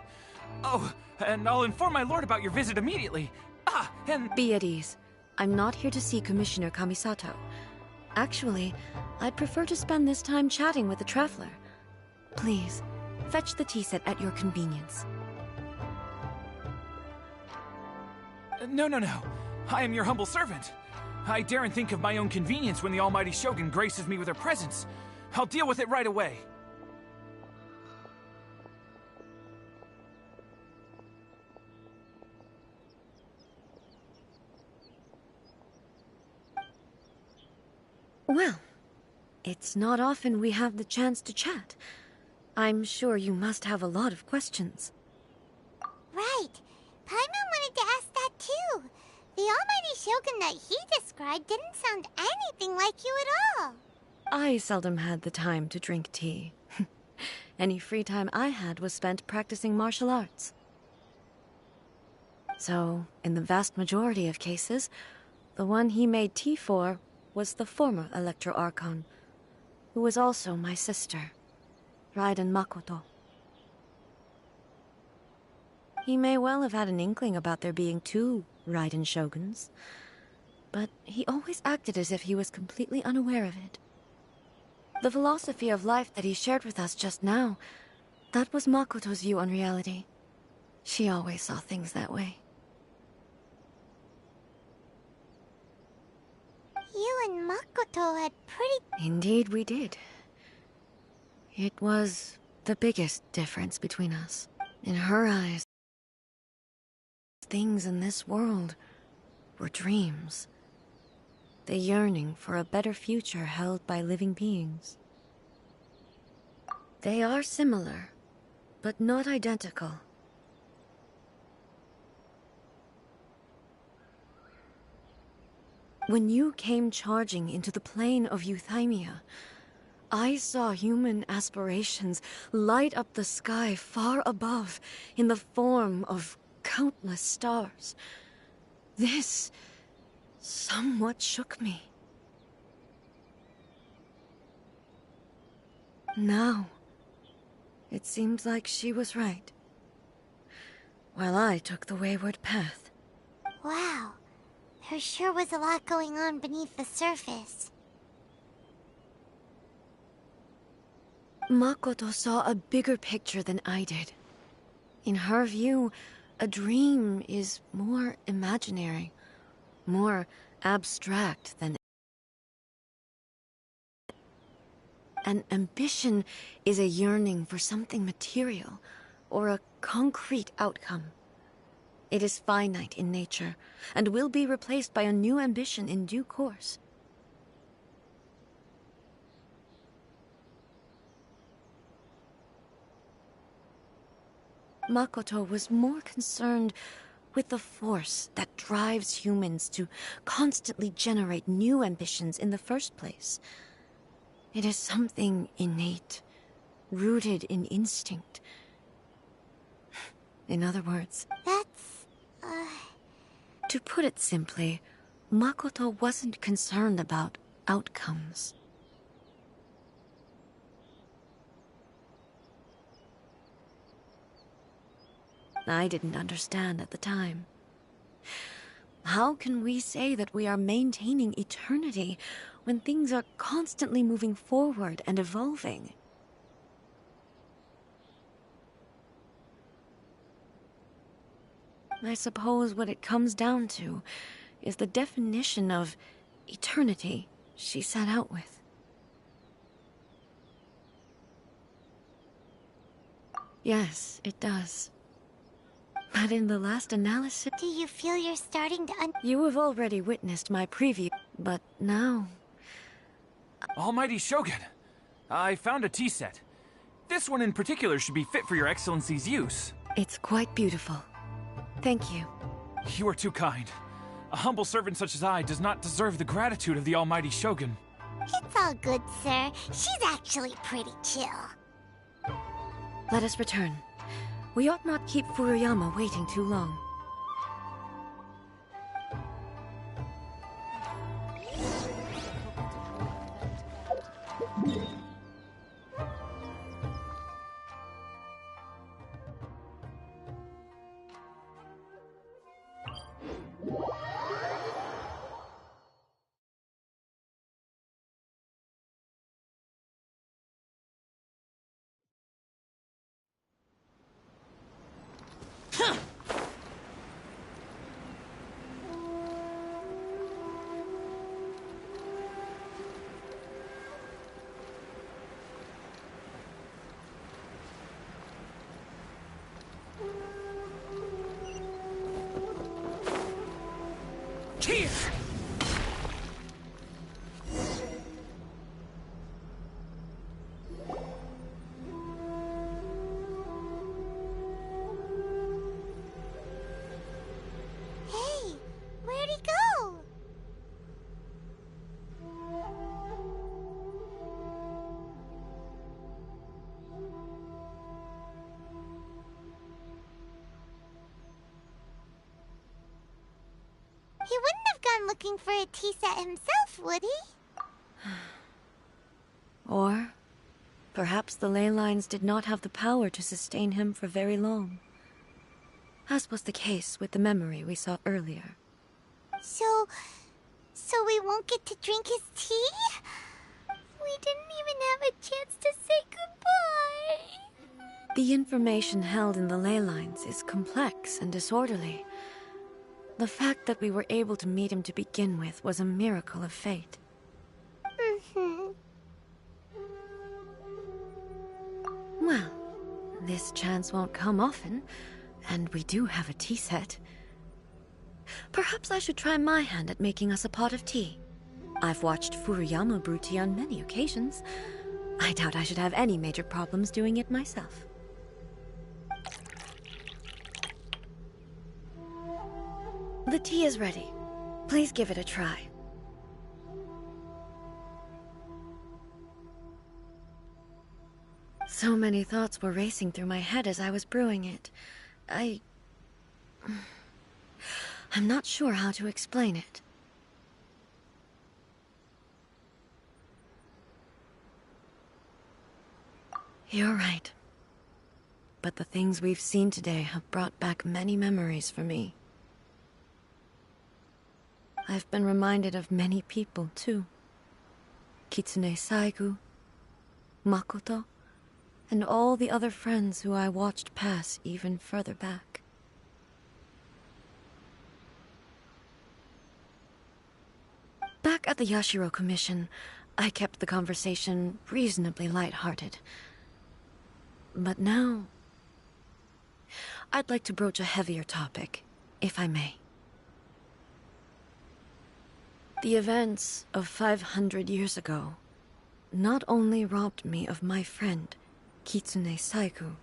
Oh, and I'll inform my lord about your visit immediately. Ah, and... Be at ease. I'm not here to see Commissioner Kamisato. Actually, I'd prefer to spend this time chatting with the Traveler. Please, fetch the tea set at your convenience. No. I am your humble servant. I daren't think of my own convenience when the almighty Shogun graces me with her presence. I'll deal with it right away. Well, it's not often we have the chance to chat. I'm sure you must have a lot of questions. Right. Paimon wanted to ask that too. The almighty Shogun that he described didn't sound anything like you at all. I seldom had the time to drink tea. Any free time I had was spent practicing martial arts. So, in the vast majority of cases, the one he made tea for was the former Electro Archon, who was also my sister, Raiden Makoto. He may well have had an inkling about there being two Raiden Shoguns, but he always acted as if he was completely unaware of it. The philosophy of life that he shared with us just now, that was Makoto's view on reality. She always saw things that way. You and Makoto had pretty... Indeed we did. It was the biggest difference between us. In her eyes, things in this world were dreams. The yearning for a better future held by living beings. They are similar, but not identical. When you came charging into the plane of Euthymia, I saw human aspirations light up the sky far above in the form of countless stars. This somewhat shook me. Now, it seems like she was right, while I took the wayward path. Wow. There sure was a lot going on beneath the surface. Makoto saw a bigger picture than I did. In her view, a dream is more imaginary, more abstract than... An ambition is a yearning for something material, or a concrete outcome. It is finite in nature, and will be replaced by a new ambition in due course. Makoto was more concerned with the force that drives humans to constantly generate new ambitions in the first place. It is something innate, rooted in instinct. in other words. That's... To put it simply, Makoto wasn't concerned about outcomes. I didn't understand at the time. How can we say that we are maintaining eternity when things are constantly moving forward and evolving? I suppose what it comes down to is the definition of eternity she set out with. Yes, it does. But in the last analysis... Do you feel you're starting to You have already witnessed my preview, but now... Almighty Shogun, I found a tea set. This one in particular should be fit for your Excellency's use. It's quite beautiful. Thank you. You are too kind. A humble servant such as I does not deserve the gratitude of the Almighty Shogun. It's all good, sir. She's actually pretty chill. Let us return. We ought not keep Furuyama waiting too long. Here! Hey, where'd he go? He wouldn't have gone looking for a tea set himself, would he? Or perhaps the ley lines did not have the power to sustain him for very long, as was the case with the memory we saw earlier. So we won't get to drink his tea? We didn't even have a chance to say goodbye. The information held in the ley lines is complex and disorderly. The fact that we were able to meet him to begin with was a miracle of fate. Well, this chance won't come often, and we do have a tea set. Perhaps I should try my hand at making us a pot of tea. I've watched Furuyama brew tea on many occasions. I doubt I should have any major problems doing it myself. The tea is ready. Please give it a try. So many thoughts were racing through my head as I was brewing it. I'm not sure how to explain it. You're right. But the things we've seen today have brought back many memories for me. I've been reminded of many people, too. Kitsune Saigu, Makoto, and all the other friends who I watched pass even further back. Back at the Yashiro Commission, I kept the conversation reasonably lighthearted. But now, I'd like to broach a heavier topic, if I may. The events of 500 years ago not only robbed me of my friend, Kitsune Saigu,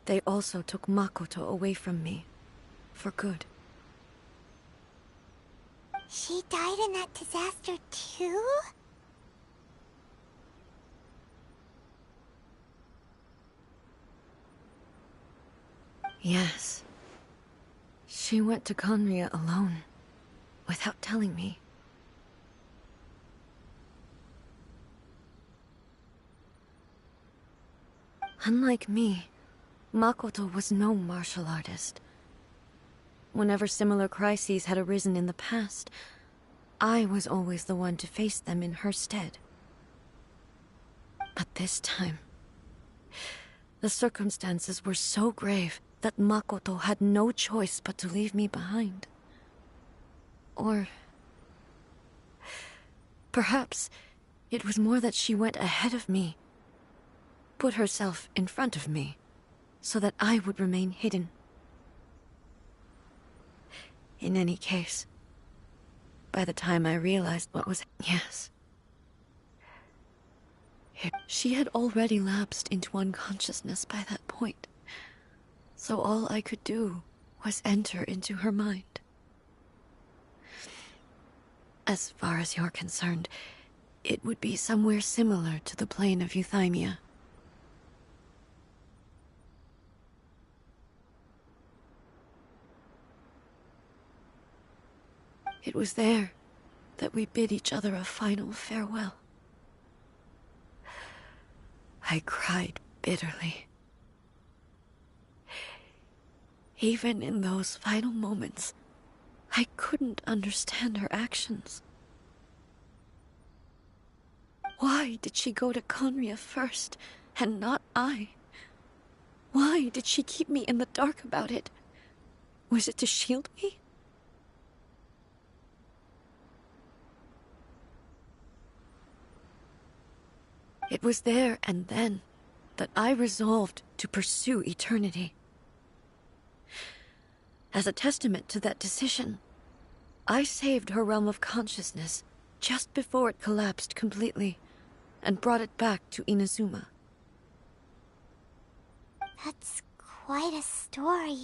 they also took Makoto away from me, for good. She died in that disaster too? Yes. She went to Conria alone, without telling me. Unlike me, Makoto was no martial artist. Whenever similar crises had arisen in the past, I was always the one to face them in her stead. But this time, the circumstances were so grave that Makoto had no choice but to leave me behind. Or perhaps it was more that she went ahead of me, put herself in front of me, so that I would remain hidden. In any case, by the time I realized what was... Yes. She had already lapsed into unconsciousness by that point, so all I could do was enter into her mind. As far as you're concerned, it would be somewhere similar to the plane of Euthymia. It was there that we bid each other a final farewell. I cried bitterly. Even in those final moments, I couldn't understand her actions. Why did she go to Conria first, and not I? Why did she keep me in the dark about it? Was it to shield me? It was there and then that I resolved to pursue eternity. As a testament to that decision, I saved her realm of consciousness just before it collapsed completely, and brought it back to Inazuma. That's quite a story.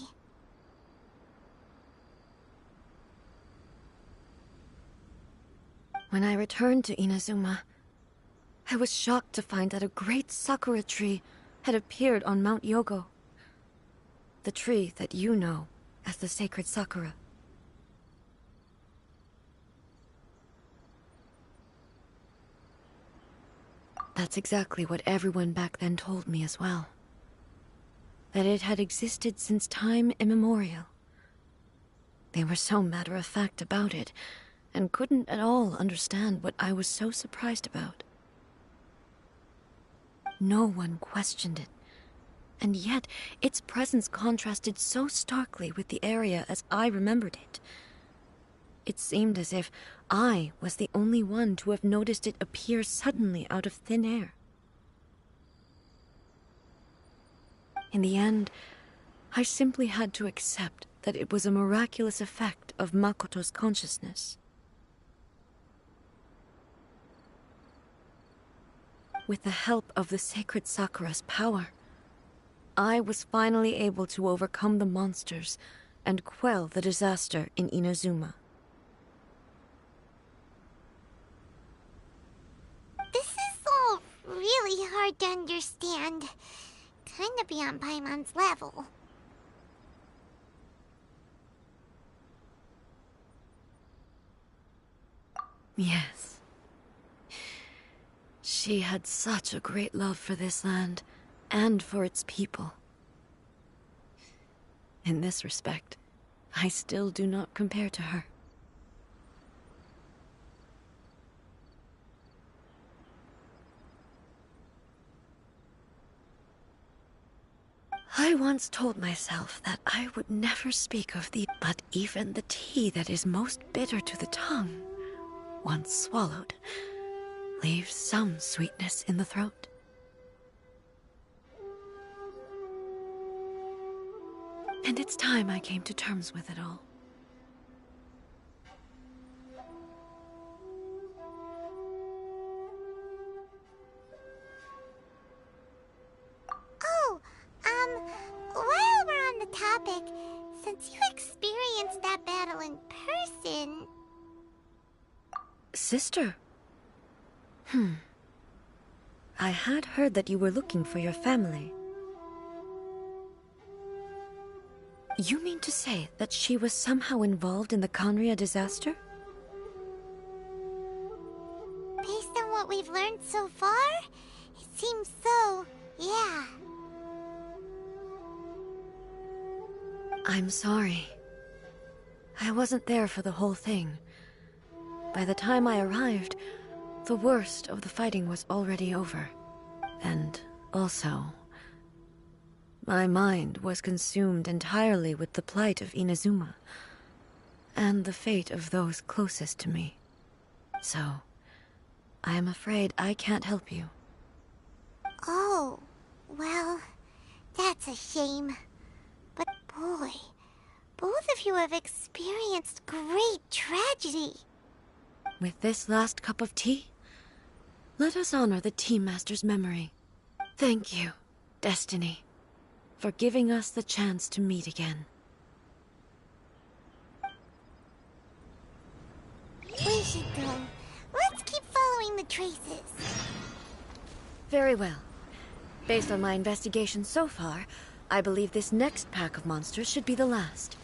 When I returned to Inazuma, I was shocked to find that a great sakura tree had appeared on Mount Yogo. The tree that you know as the sacred sakura. That's exactly what everyone back then told me as well. That it had existed since time immemorial. They were so matter-of-fact about it, and couldn't at all understand what I was so surprised about. No one questioned it, and yet its presence contrasted so starkly with the area as I remembered it. It seemed as if I was the only one to have noticed it appear suddenly out of thin air. In the end, I simply had to accept that it was a miraculous effect of Makoto's consciousness. With the help of the sacred Sakura's power, I was finally able to overcome the monsters and quell the disaster in Inazuma. This is all really hard to understand. Kinda beyond Paimon's level. Yes. She had such a great love for this land, and for its people. In this respect, I still do not compare to her. I once told myself that I would never speak of but even the tea that is most bitter to the tongue, once swallowed, leaves some sweetness in the throat. And it's time I came to terms with it all. Oh, while we're on the topic, since you experienced that battle in person... Sister? I had heard that you were looking for your family. You mean to say that she was somehow involved in the Conria disaster? Based on what we've learned so far, it seems so, yeah. I'm sorry. I wasn't there for the whole thing. By the time I arrived, the worst of the fighting was already over. And also, my mind was consumed entirely with the plight of Inazuma, and the fate of those closest to me. So, I am afraid I can't help you. Oh, well, that's a shame. But boy, both of you have experienced great tragedy. With this last cup of tea, let us honor the Tea Master's memory. Thank you, Destiny, for giving us the chance to meet again. We should go. Let's keep following the traces. Very well. Based on my investigation so far, I believe this next pack of monsters should be the last.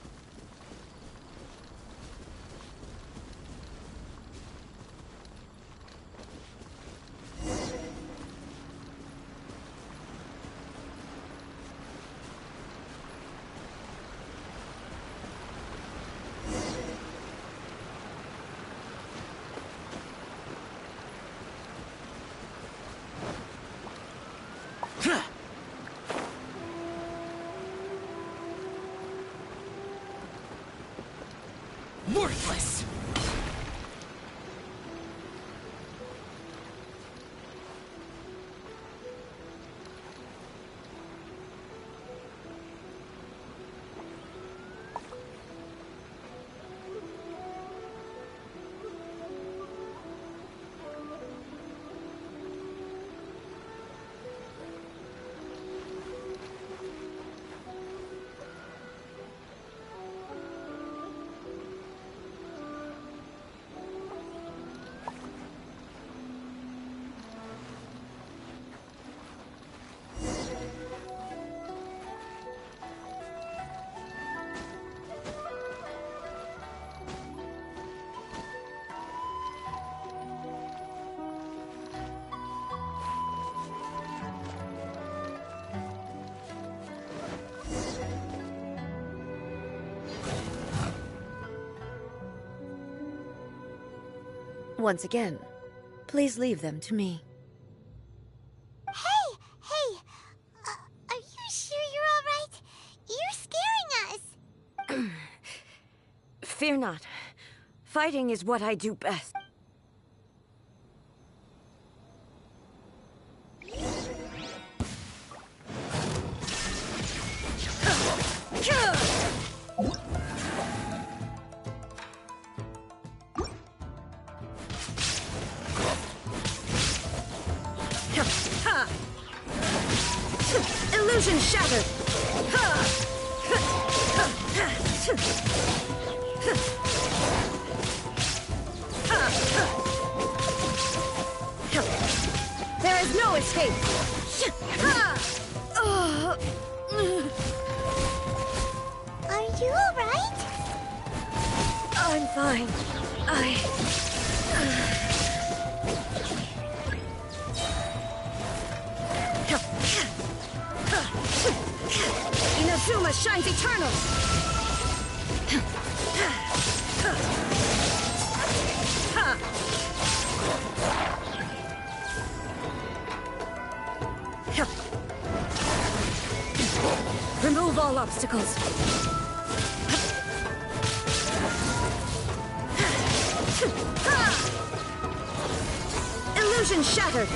Worthless! Once again, please leave them to me. Hey! Are you sure you're all right? You're scaring us! Fear not. Fighting is what I do best. Illusion shattered! There is no escape! Are you all right? I'm fine. Inazuma shines eternal! Remove all obstacles. Illusion shattered!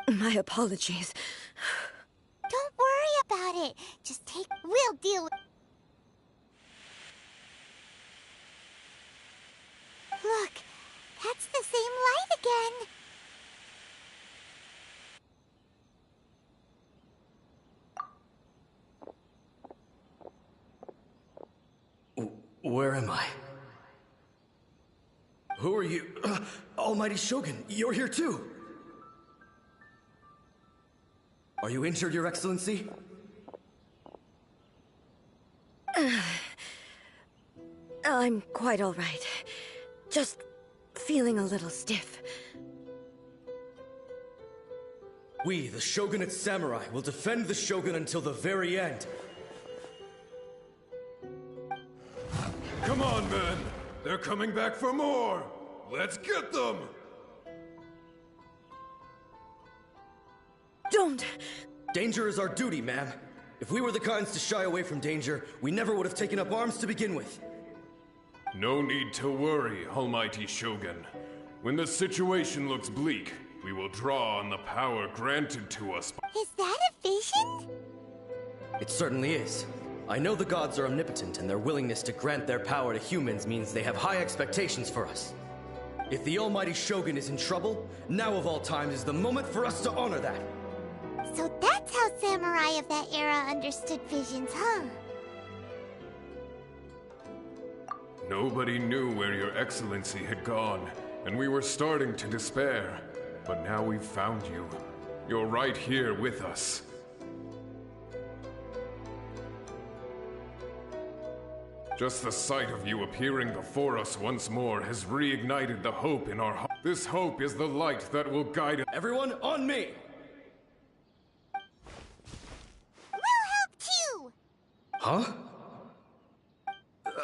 My apologies. Don't worry about it. Just we'll deal with... Where am I? Who are you? Almighty Shogun, you're here too! Are you injured, Your Excellency? I'm quite all right. Just feeling a little stiff. We, the Shogunate Samurai, will defend the Shogun until the very end. Come on, men! They're coming back for more! Let's get them! Don't! Danger is our duty, ma'am. If we were the kinds to shy away from danger, we never would have taken up arms to begin with. No need to worry, Almighty Shogun. When the situation looks bleak, we will draw on the power granted to us. Is that a vision? It certainly is. I know the gods are omnipotent, and their willingness to grant their power to humans means they have high expectations for us. If the Almighty Shogun is in trouble, now of all times is the moment for us to honor that. So that's how samurai of that era understood visions, huh? Nobody knew where Your Excellency had gone, and we were starting to despair. But now we've found you. You're right here with us. Just the sight of you appearing before us once more has reignited the hope in our hearts. This hope is the light that will guide us. Everyone, on me! We'll help too! Huh?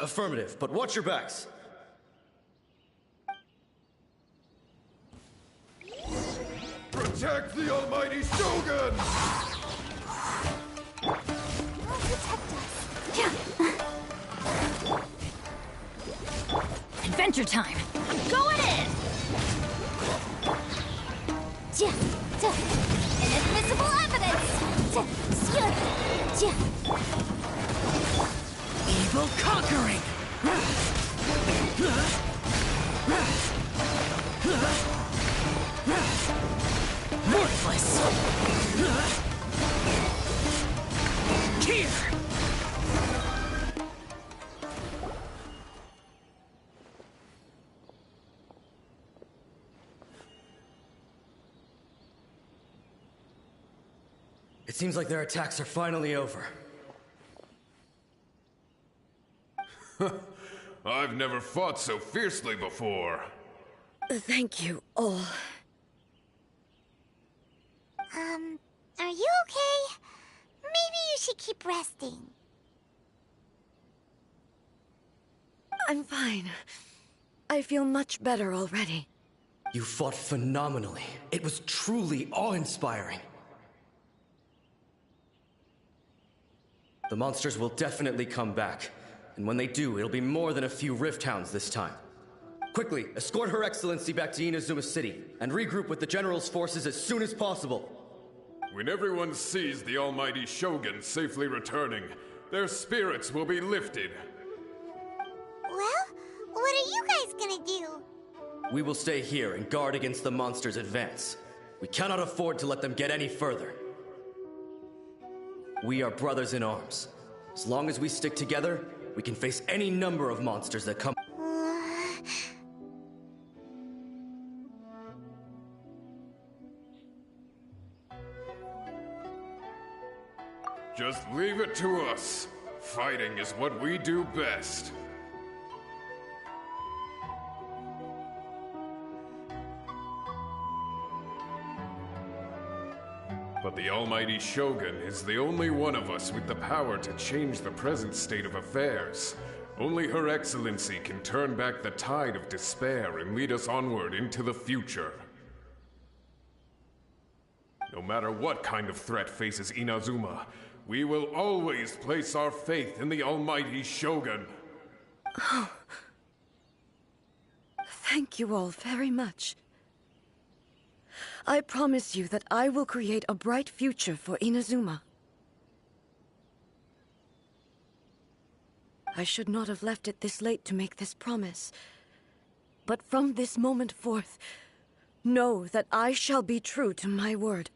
Affirmative, but watch your backs. Protect the Almighty Shogun! Protect us. Yeah. Adventure time! Going in! Inadmissible evidence! Evil conquering! Worthless! Here! It seems like their attacks are finally over. I've never fought so fiercely before. Thank you all. Are you okay? Maybe you should keep resting. I'm fine. I feel much better already. You fought phenomenally. It was truly awe-inspiring. The monsters will definitely come back. And when they do, it'll be more than a few Rift Hounds this time. Quickly, escort Her Excellency back to Inazuma City, and regroup with the General's forces as soon as possible. When everyone sees the Almighty Shogun safely returning, their spirits will be lifted. Well, what are you guys gonna do? We will stay here and guard against the monsters' advance. We cannot afford to let them get any further. We are brothers in arms. As long as we stick together, we can face any number of monsters that come. Just leave it to us. Fighting is what we do best. But the Almighty Shogun is the only one of us with the power to change the present state of affairs. Only Her Excellency can turn back the tide of despair and lead us onward into the future. No matter what kind of threat faces Inazuma, we will always place our faith in the Almighty Shogun. Oh. Thank you all very much. I promise you that I will create a bright future for Inazuma. I should not have left it this late to make this promise. But from this moment forth, know that I shall be true to my word.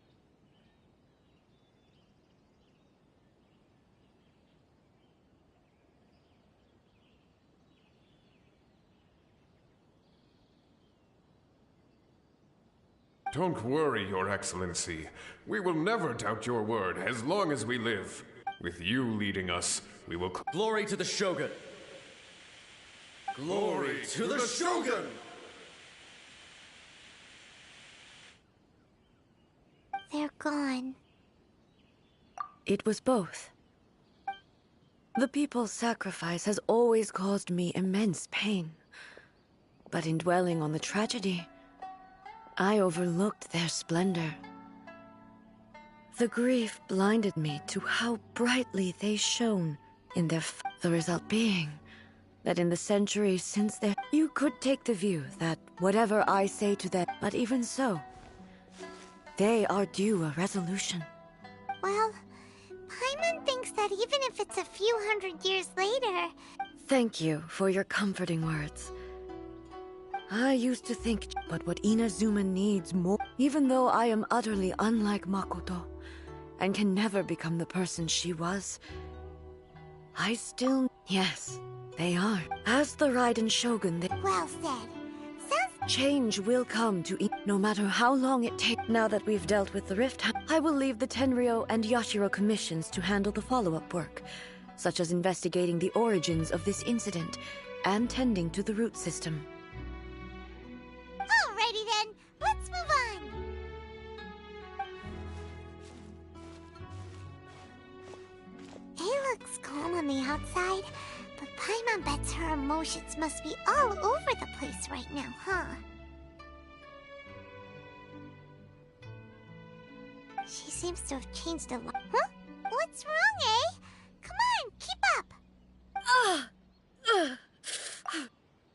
Don't worry, Your Excellency. We will never doubt your word as long as we live. With you leading us, we will... Glory to the Shogun! Glory to the Shogun! They're gone. It was both. The people's sacrifice has always caused me immense pain. But in dwelling on the tragedy, I overlooked their splendor. The grief blinded me to how brightly they shone in their the result being that in the centuries since their... You could take the view that whatever I say to them, but even so, they are due a resolution. Well, Paimon thinks that even if it's a few hundred years later... Thank you for your comforting words. I used to think, but what Inazuma needs more, even though I am utterly unlike Makoto, and can never become the person she was, I still... Yes, they are. As the Raiden Shogun, they... Well said. Change will come to no matter how long it takes. Now that we've dealt with the Rift, I will leave the Tenryo and Yashiro commissions to handle the follow-up work, such as investigating the origins of this incident and tending to the root system. Alrighty then, let's move on! It looks calm on the outside, but Paimon bets her emotions must be all over the place right now, huh? She seems to have changed a lot. Huh? What's wrong, eh? Come on, keep up!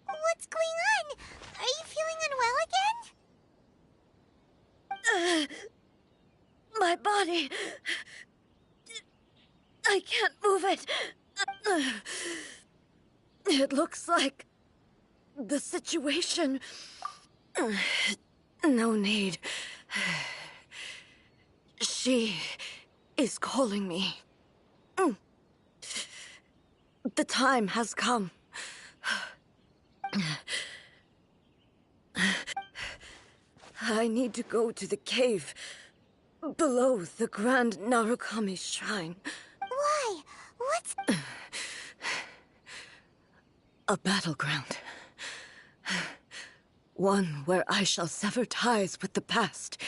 What's going on? Are you feeling unwell again? My body... I can't move it. It looks like... the situation... No need. She is calling me. The time has come. I need to go to the cave below the Grand Narukami Shrine. Why? What's... A battleground. One where I shall sever ties with the past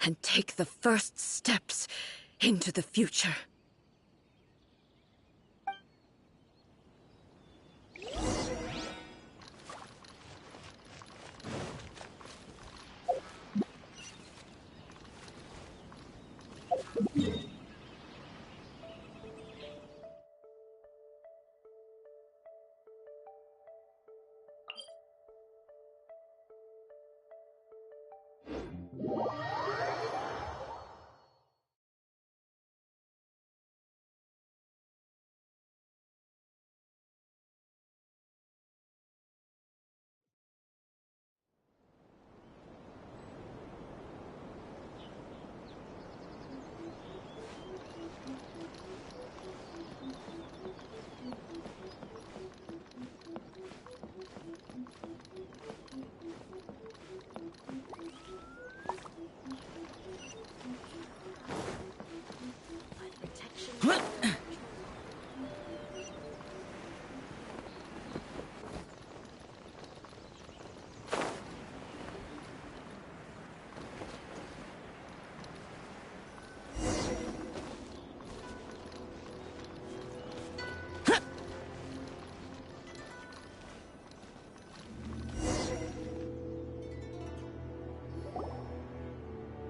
and take the first steps into the future.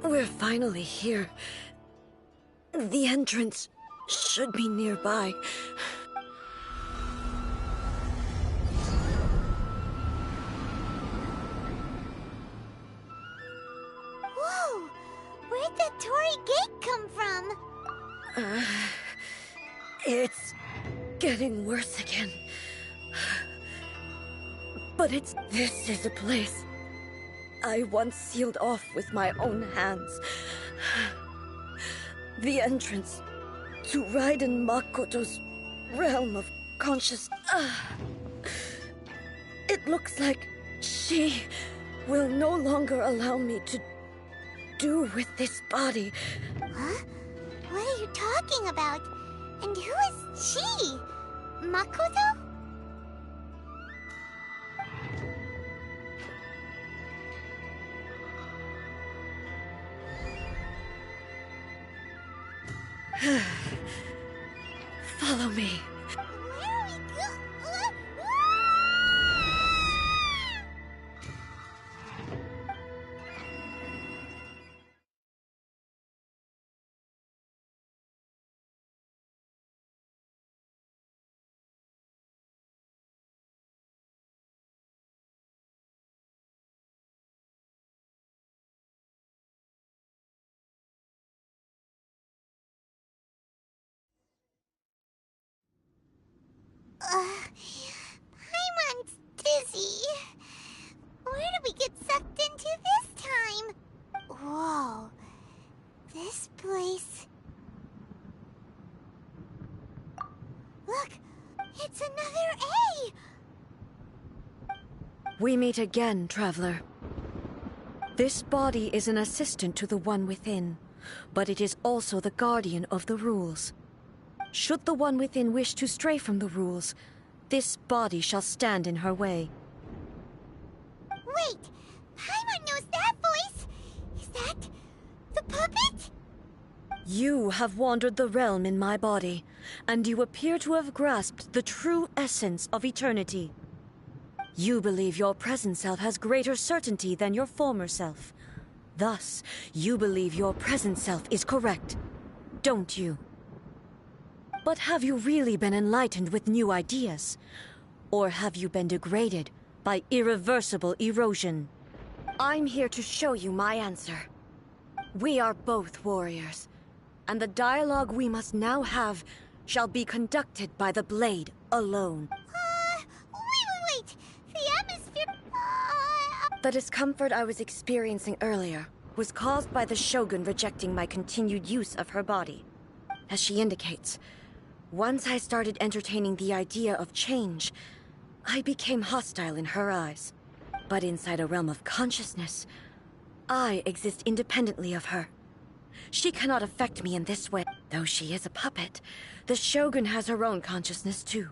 We're finally here. The entrance should be nearby. Whoa! Where'd the Torii Gate come from? It's getting worse again. But this is a place I once sealed off with my own hands. The entrance to Raiden Makoto's realm of consciousness. It looks like she will no longer allow me to do with this body. Huh? What are you talking about? And who is she? Makoto? Follow me. Where are we going? Paimon's dizzy. Where did we get sucked into this time? Whoa. This place... Look! It's another A! We meet again, traveler. This body is an assistant to the one within, but it is also the guardian of the rules. Should the one within wish to stray from the rules, this body shall stand in her way. Wait! Paimon knows that voice! Is that... the puppet? You have wandered the realm in my body, and you appear to have grasped the true essence of eternity. You believe your present self has greater certainty than your former self. Thus, you believe your present self is correct, don't you? But have you really been enlightened with new ideas? Or have you been degraded by irreversible erosion? I'm here to show you my answer. We are both warriors, and the dialogue we must now have shall be conducted by the blade alone. Wait! The atmosphere... The discomfort I was experiencing earlier was caused by the Shogun rejecting my continued use of her body. As she indicates, once I started entertaining the idea of change, I became hostile in her eyes. But inside a realm of consciousness, I exist independently of her. She cannot affect me in this way. Though she is a puppet, the Shogun has her own consciousness too.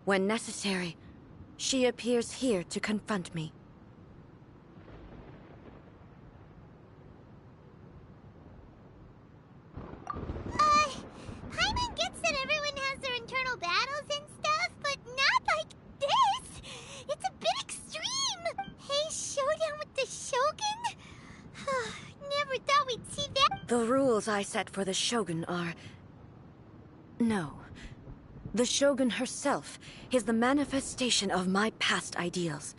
When necessary, she appears here to confront me. Paimon gets that everyone has their internal battles and stuff, but not like this! It's a bit extreme! Hey, showdown with the Shogun? Never thought we'd see that. The rules I set for the Shogun are... No. The Shogun herself is the manifestation of my past ideals.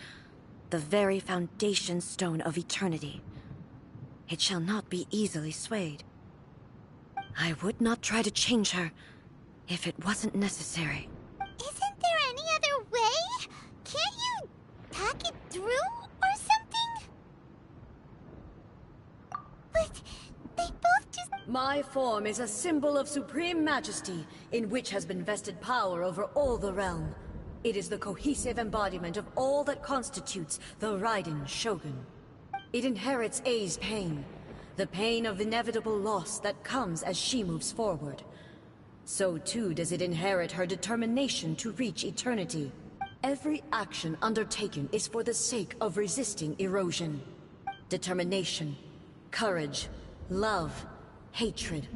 The very foundation stone of eternity. It shall not be easily swayed. I would not try to change her if it wasn't necessary. Isn't there any other way? Can't you talk it through or something? But they both just... My form is a symbol of supreme majesty, in which has been vested power over all the realm. It is the cohesive embodiment of all that constitutes the Raiden Shogun. It inherits Ei's pain, the pain of inevitable loss that comes as she moves forward. So too does it inherit her determination to reach eternity. Every action undertaken is for the sake of resisting erosion. Determination, courage, love, hatred,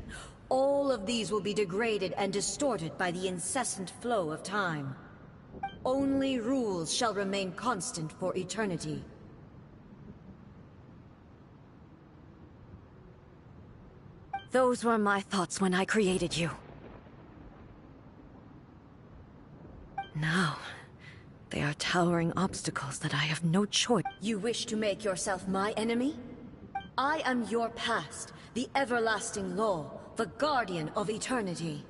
all of these will be degraded and distorted by the incessant flow of time. Only rules shall remain constant for eternity. Those were my thoughts when I created you. Now, they are towering obstacles that I have no choice. You wish to make yourself my enemy? I am your past, the everlasting law, the guardian of eternity.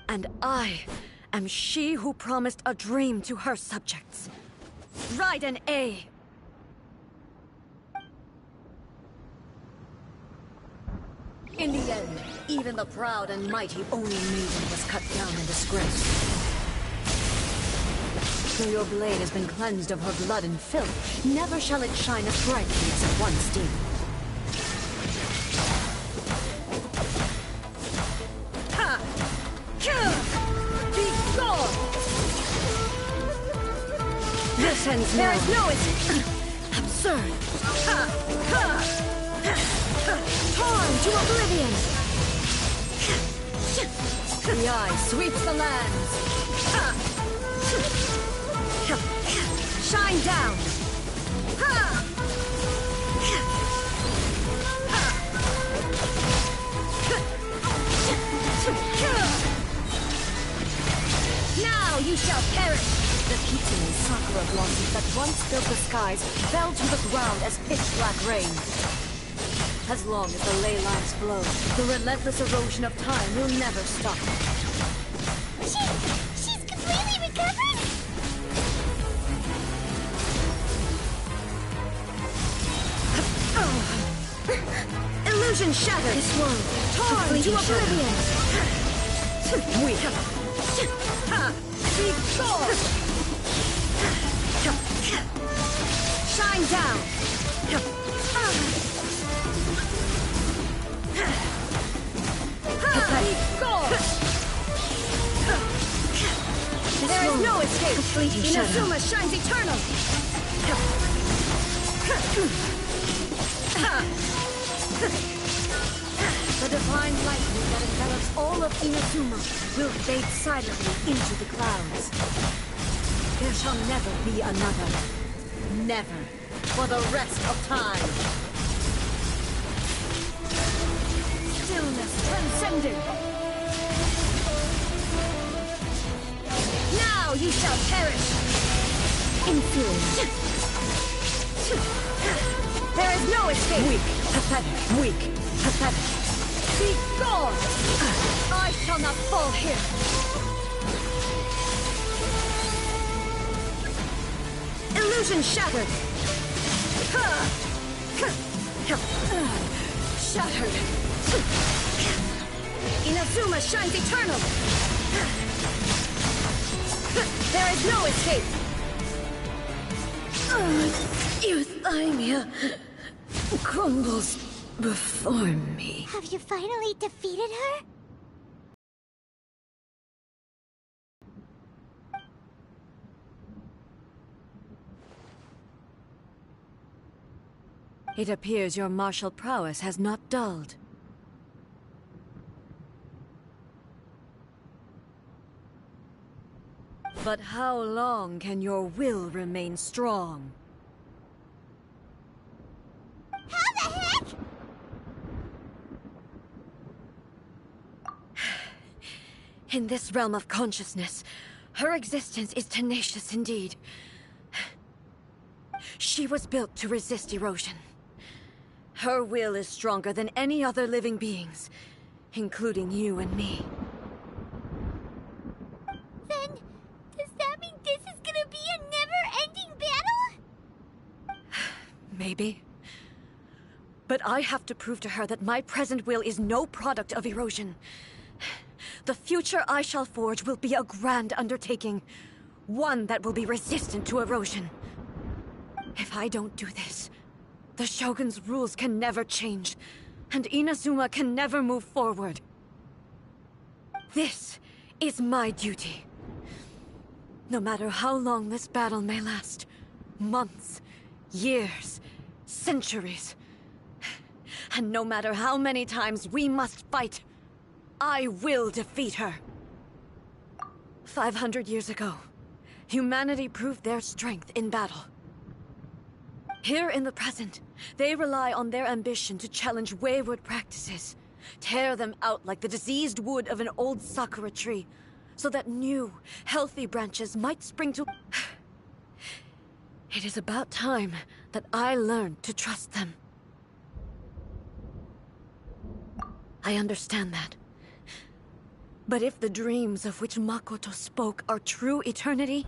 And I am she who promised a dream to her subjects. Raiden A. In the end, even the proud and mighty Oni maiden was cut down and disgraced. After your blade has been cleansed of her blood and filth, never shall it shine as brightly as it once did. Ha! Be gone! This ends now. There is no escape. Absurd. Torn to oblivion. The eye sweeps the lands. Shine down. Now you shall perish. The Kitsune sakura blossoms that once filled the skies fell to the ground as pitch-black rain. As long as the ley lines flow, the relentless erosion of time will never stop. She's completely recovered? Illusion shattered. This world torn to oblivion. Weak. Be gone. Shine down. Be gone. There is no escape. Inazuma shines eternal. The divine lightning that envelops all of Inazuma will fade silently into the clouds. There shall never be another. Never. For the rest of time. Stillness transcendent. Now you shall perish. Inferior. There is no escape. Weak. Pathetic. Weak. Pathetic. Be gone! I shall not fall here! Illusion shattered! Shattered! Inazuma shines eternal! There is no escape! Euthymia crumbles before me. Have you finally defeated her? It appears your martial prowess has not dulled. But how long can your will remain strong? How the heck? In this realm of consciousness, her existence is tenacious indeed. She was built to resist erosion. Her will is stronger than any other living beings, including you and me. Then, does that mean this is gonna be a never-ending battle? Maybe. But I have to prove to her that my present will is no product of erosion. The future I shall forge will be a grand undertaking. One that will be resistant to erosion. If I don't do this, the Shogun's rules can never change, and Inazuma can never move forward. This is my duty. No matter how long this battle may last, months, years, centuries, and no matter how many times we must fight, I will defeat her. 500 years ago, humanity proved their strength in battle. Here in the present, they rely on their ambition to challenge wayward practices, tear them out like the diseased wood of an old sakura tree, so that new, healthy branches might spring to... It is about time that I learned to trust them. I understand that. But if the dreams of which Makoto spoke are true eternity,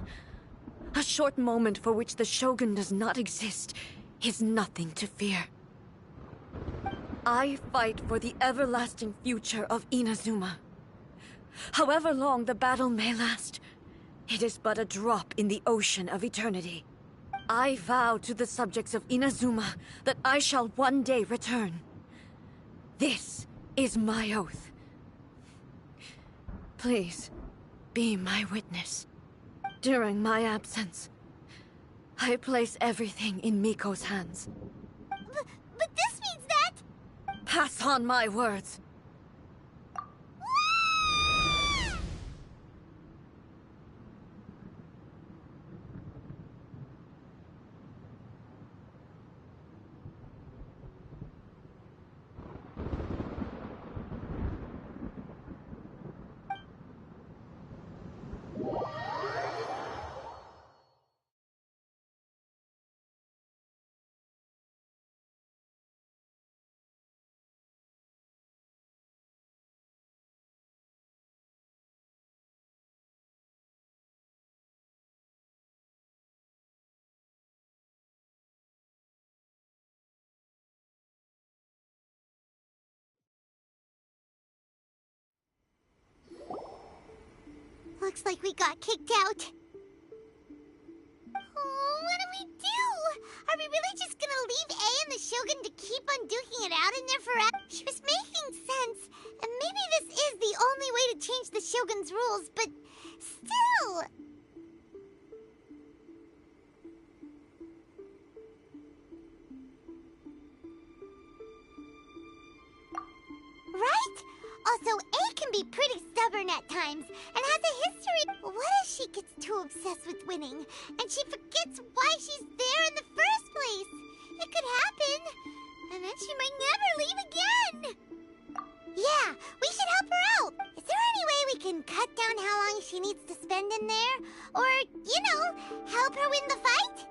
a short moment for which the Shogun does not exist is nothing to fear. I fight for the everlasting future of Inazuma. However long the battle may last, It is but a drop in the ocean of eternity. I vow to the subjects of Inazuma that I shall one day return. This is my oath. Please, be my witness. During my absence, I place everything in Miko's hands. But this means that... Pass on my words. Looks like we got kicked out. Oh, what do we do? Are we really just gonna leave A and the Shogun to keep on duking it out in there forever? She was making sense, and maybe this is the only way to change the Shogun's rules, but still... Right? Also, A can be pretty stubborn at times, and has a history. What if she gets too obsessed with winning, and she forgets why she's there in the first place? It could happen, and then she might never leave again. Yeah, we should help her out. Is there any way we can cut down how long she needs to spend in there? Or, help her win the fight?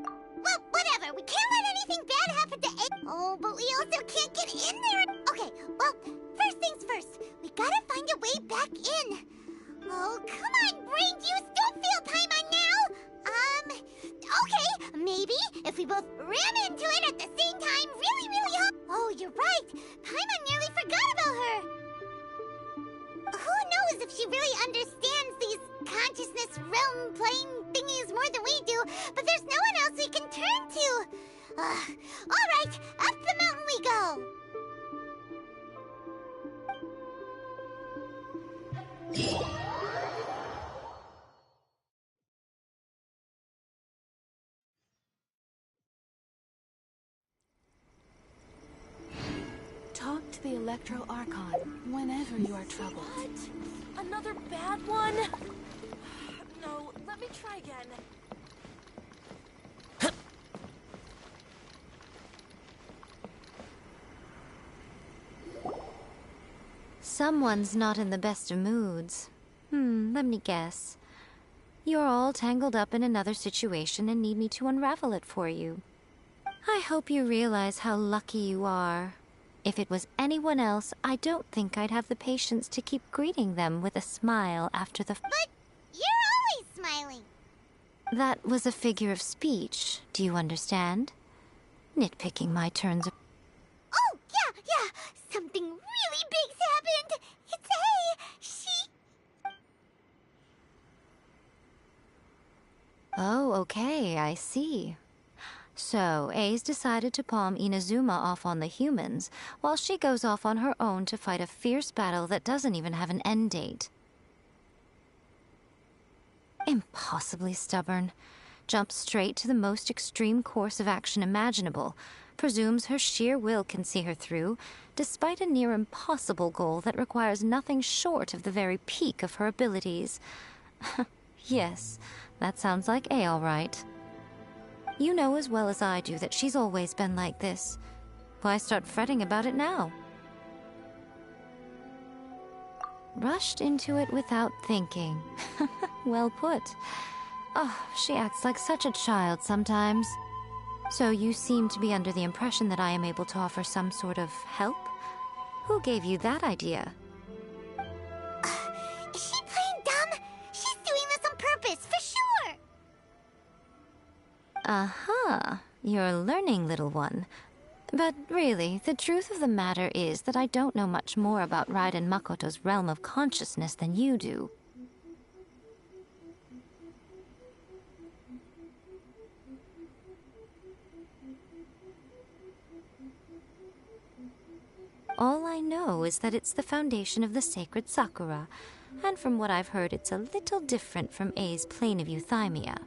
Well, whatever. We can't let anything bad happen to A. Oh, but we also can't get in there. Okay, well, first things first. We gotta find a way back in. Oh, come on, brain juice. Don't feel Paimon now. Okay, maybe if we both ram into it at the same time really, really hard. Oh, you're right. Paimon nearly forgot about her. Who knows if she really understands these consciousness realm playing thingies more than we do, but there's no one else we can turn to. All right, up the mountain we go. Talk to the Electro Archon whenever you are troubled. What? Another bad one? No, let me try again. Someone's not in the best of moods. Let me guess. You're all tangled up in another situation and need me to unravel it for you. I hope you realize how lucky you are. If it was anyone else, I don't think I'd have the patience to keep greeting them with a smile after the... But you're always smiling. That was a figure of speech, do you understand? Nitpicking my turns of... Oh, yeah. Something really big's happened. It's A. She... Oh, okay, I see. So, A's decided to palm Inazuma off on the humans, while she goes off on her own to fight a fierce battle that doesn't even have an end date. Impossibly stubborn. Jumps straight to the most extreme course of action imaginable, presumes her sheer will can see her through, despite a near impossible goal that requires nothing short of the very peak of her abilities. Yes, that sounds like A all right. You know as well as I do that she's always been like this. Why start fretting about it now? Rushed into it without thinking. Well put. Oh, she acts like such a child sometimes. So you seem to be under the impression that I am able to offer some sort of help? Who gave you that idea? Is she playing dumb? She's doing this on purpose, for sure! Uh-huh. You're learning, little one. But really, the truth of the matter is that I don't know much more about Raiden Makoto's realm of consciousness than you do. All I know is that it's the foundation of the sacred Sakura, and from what I've heard, it's a little different from A's plane of euthymia.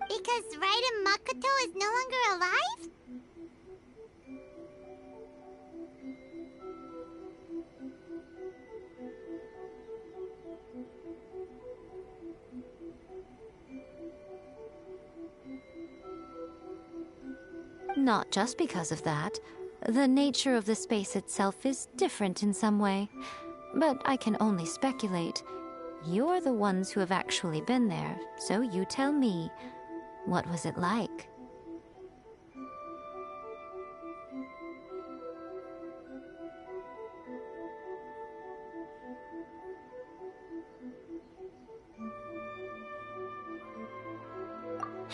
Because Raiden Makoto is no longer alive? Not just because of that. The nature of the space itself is different in some way. But I can only speculate. You're the ones who have actually been there, so you tell me. What was it like?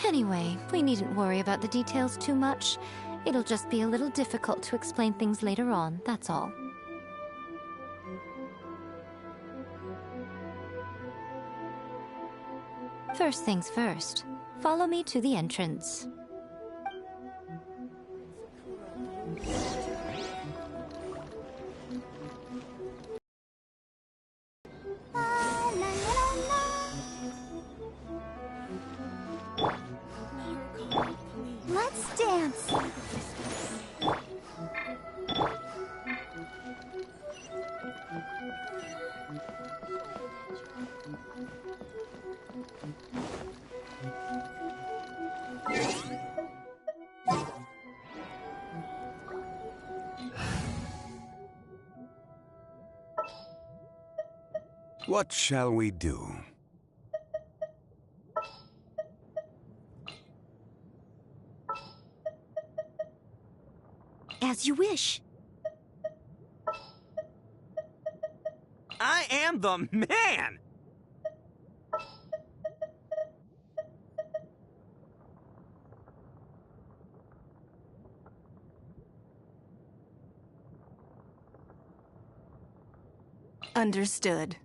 Anyway, we needn't worry about the details too much. It'll just be a little difficult to explain things later on, that's all. First things first. Follow me to the entrance. Let's dance. What shall we do? As you wish. I am the man! Understood.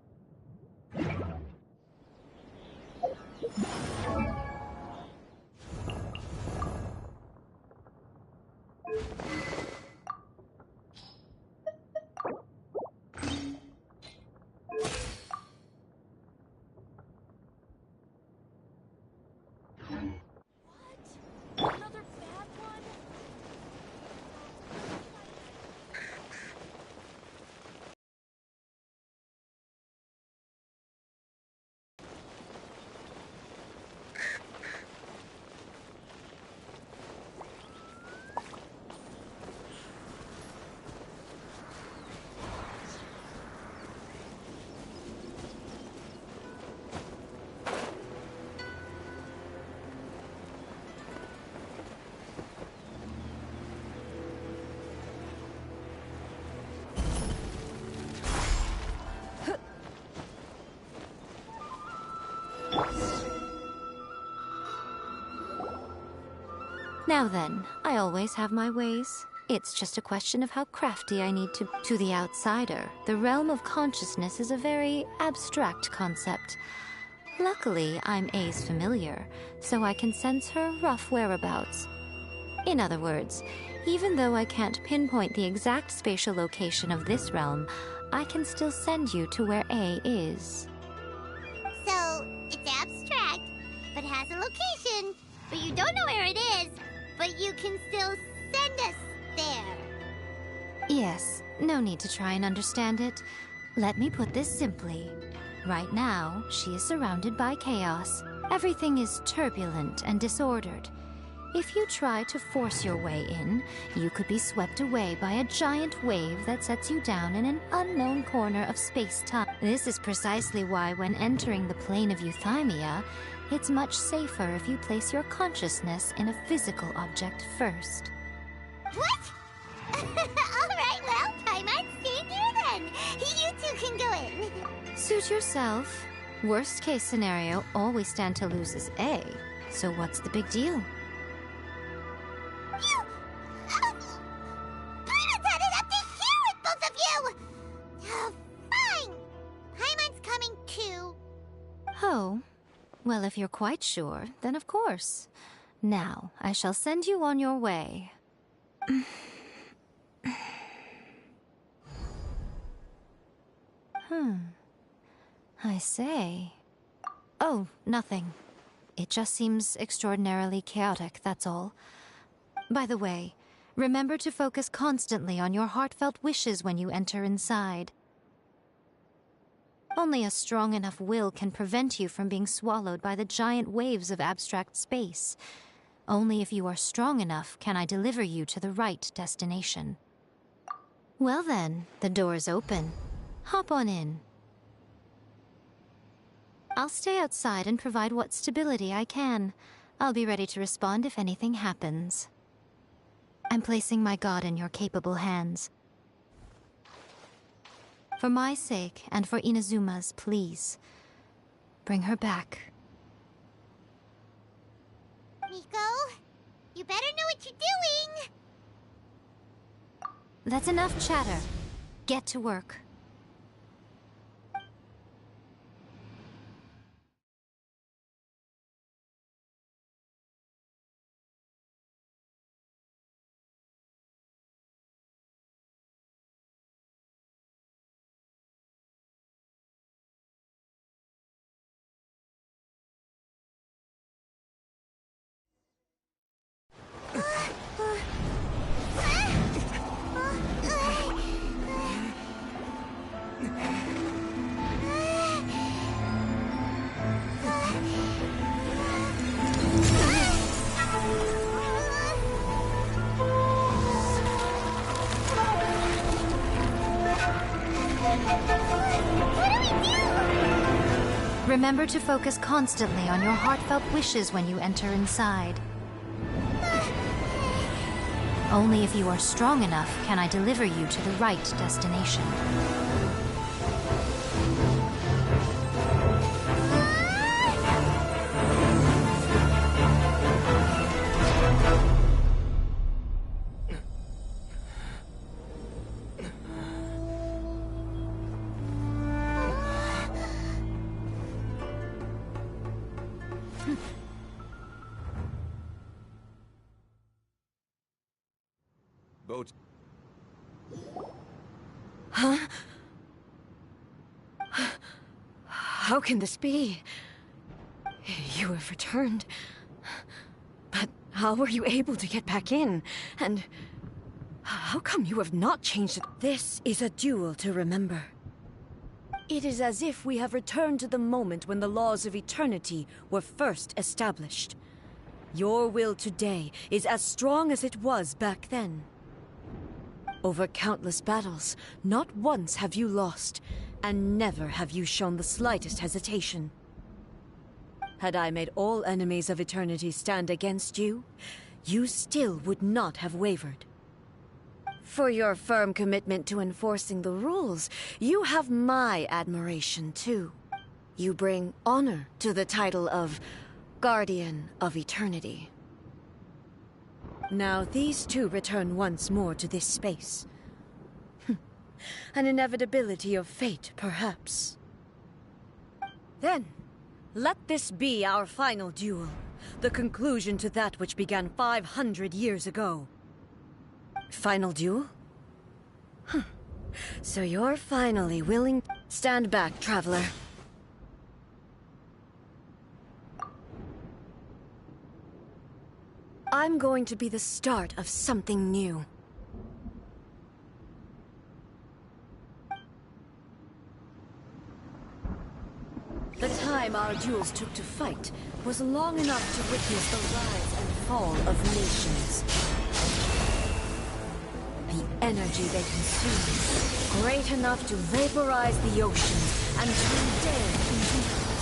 Now then, I always have my ways. It's just a question of how crafty I need to... To the outsider, the realm of consciousness is a very abstract concept. Luckily, I'm A's familiar, so I can sense her rough whereabouts. In other words, even though I can't pinpoint the exact spatial location of this realm, I can still send you to where A is. So, it's abstract, but has a location. But you don't know where it is, but you can still send us there. Yes, no need to try and understand it. Let me put this simply. Right now, she is surrounded by chaos. Everything is turbulent and disordered. If you try to force your way in, you could be swept away by a giant wave that sets you down in an unknown corner of space-time. This is precisely why when entering the plane of euthymia, it's much safer if you place your consciousness in a physical object first. What? Alright, well, I'm on staying here then. You two can go in. Suit yourself. Worst case scenario, all we stand to lose is A. So what's the big deal? Paimon had it up to here with both of you! Fine! Paimon's coming too. Well, if you're quite sure, then of course. Now, I shall send you on your way. I say. Oh, nothing. It just seems extraordinarily chaotic, that's all. By the way, remember to focus constantly on your heartfelt wishes when you enter inside. Only a strong enough will can prevent you from being swallowed by the giant waves of abstract space. Only if you are strong enough can I deliver you to the right destination. Well then, the door's open. Hop on in. I'll stay outside and provide what stability I can. I'll be ready to respond if anything happens. I'm placing my god in your capable hands. For my sake, and for Inazuma's, please. Bring her back. Miko, you better know what you're doing! That's enough chatter. Get to work. Remember to focus constantly on your heartfelt wishes when you enter inside. Only if you are strong enough can I deliver you to the right destination. Huh? How can this be? You have returned. But how were you able to get back in? And how come you have not changed it? This is a duel to remember. It is as if we have returned to the moment when the laws of eternity were first established. Your will today is as strong as it was back then. Over countless battles, not once have you lost, and never have you shown the slightest hesitation. Had I made all enemies of eternity stand against you, you still would not have wavered. For your firm commitment to enforcing the rules, you have my admiration too. You bring honor to the title of Guardian of Eternity. Now these two return once more to this space. An inevitability of fate, perhaps. Then, let this be our final duel. The conclusion to that which began 500 years ago. Final duel? So you're finally willing... Stand back, traveler. I'm going to be the start of something new. The time our duels took to fight was long enough to witness the rise and fall of nations. The energy they consumed, great enough to vaporize the oceans and turn day into night.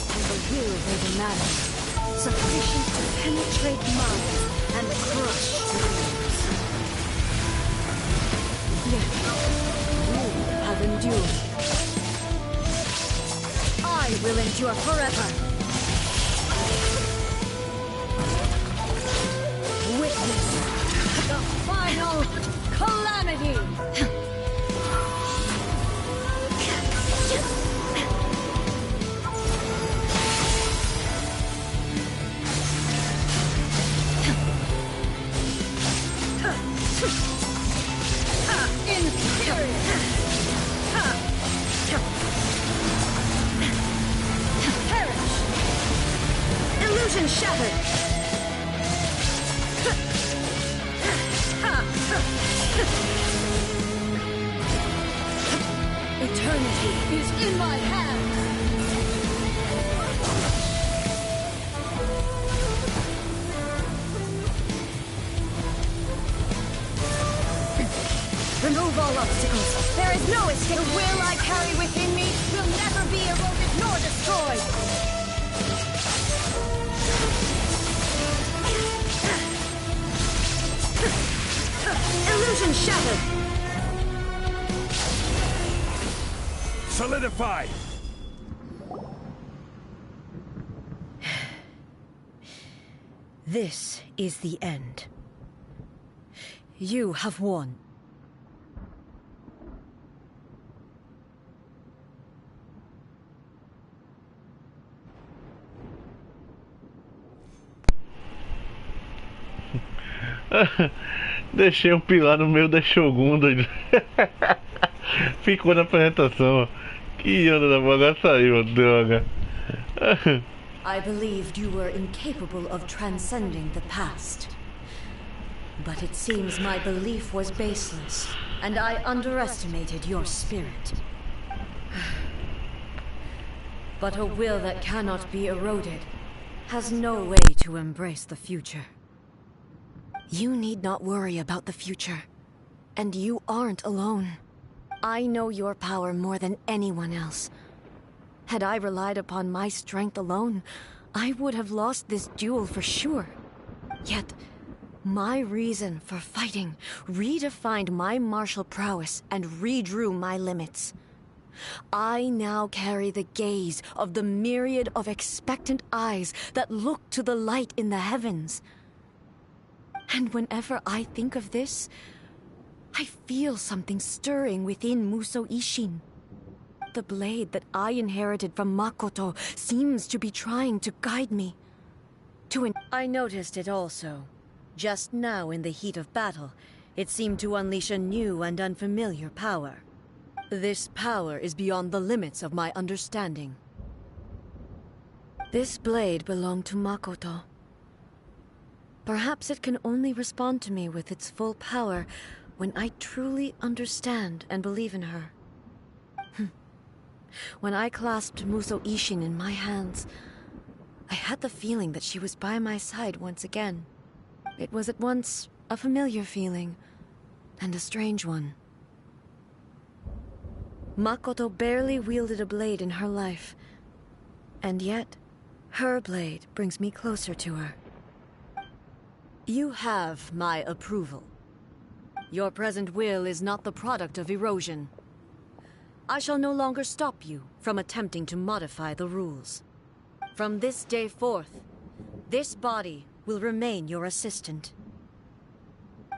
And the will they demanded, sufficient to penetrate minds and crush dreams. Yet, you have endured. I will endure forever. Witness the final calamity. Illusion shattered! Eternity is in my hands! Remove all obstacles. There is no escape. The will I carry within me will never be eroded nor destroyed. Illusion shattered. Solidify! This is the end. You have won. Deixei um pilar no meio da Shogun, doido. Ficou na apresentação. Que onda da boa, saiu, droga. I believed you were incapable of transcending the past. But it seems my belief was baseless, and I underestimated your spirit. But a will that cannot be eroded has no way to embrace the future. You need not worry about the future. And you aren't alone. I know your power more than anyone else. Had I relied upon my strength alone, I would have lost this duel for sure. Yet, my reason for fighting redefined my martial prowess and redrew my limits. I now carry the gaze of the myriad of expectant eyes that look to the light in the heavens. And whenever I think of this, I feel something stirring within Musou Ishin. The blade that I inherited from Makoto seems to be trying to guide me. I noticed it also. Just now in the heat of battle, it seemed to unleash a new and unfamiliar power. This power is beyond the limits of my understanding. This blade belonged to Makoto. Perhaps it can only respond to me with its full power when I truly understand and believe in her. When I clasped Musou Ishin in my hands, I had the feeling that she was by my side once again. It was at once a familiar feeling and a strange one. Makoto barely wielded a blade in her life, and yet her blade brings me closer to her. You have my approval. Your present will is not the product of erosion. I shall no longer stop you from attempting to modify the rules. From this day forth, this body will remain your assistant.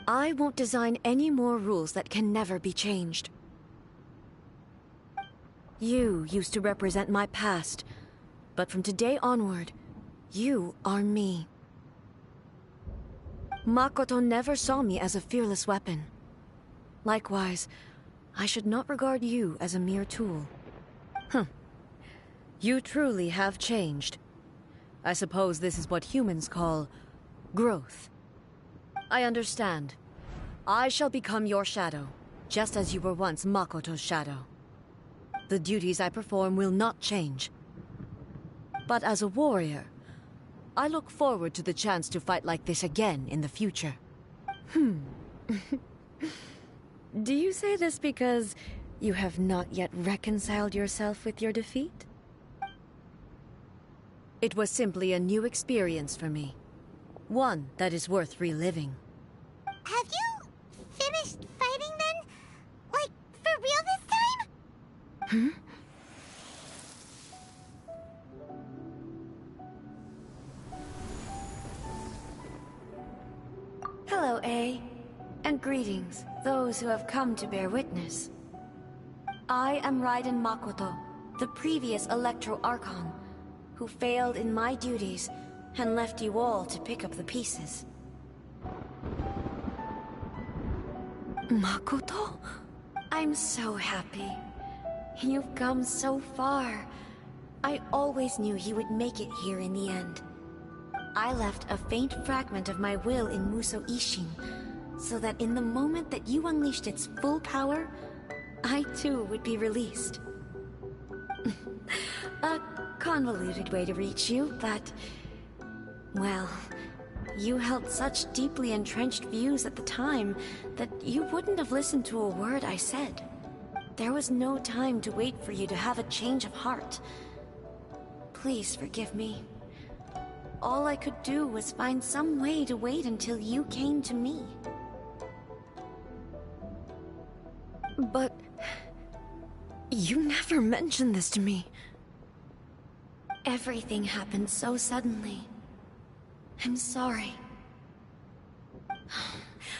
I won't design any more rules that can never be changed. You used to represent my past, but from today onward, you are me. Makoto never saw me as a fearless weapon. Likewise, I should not regard you as a mere tool. You truly have changed. I suppose this is what humans call growth. I understand. I shall become your shadow, just as you were once Makoto's shadow. The duties I perform will not change. But as a warrior, I look forward to the chance to fight like this again in the future. Do you say this because you have not yet reconciled yourself with your defeat? It was simply a new experience for me. One that is worth reliving. Have you finished fighting then? Like, for real this time? Hello, A. And greetings, those who have come to bear witness. I am Raiden Makoto, the previous Electro Archon, who failed in my duties and left you all to pick up the pieces. Makoto? I'm so happy. You've come so far. I always knew you would make it here in the end. I left a faint fragment of my will in Muso Ishin, so that in the moment that you unleashed its full power, I too would be released. A convoluted way to reach you, but... well, you held such deeply entrenched views at the time that you wouldn't have listened to a word I said. There was no time to wait for you to have a change of heart. Please forgive me. All I could do was find some way to wait until you came to me. But... you never mentioned this to me. Everything happened so suddenly. I'm sorry.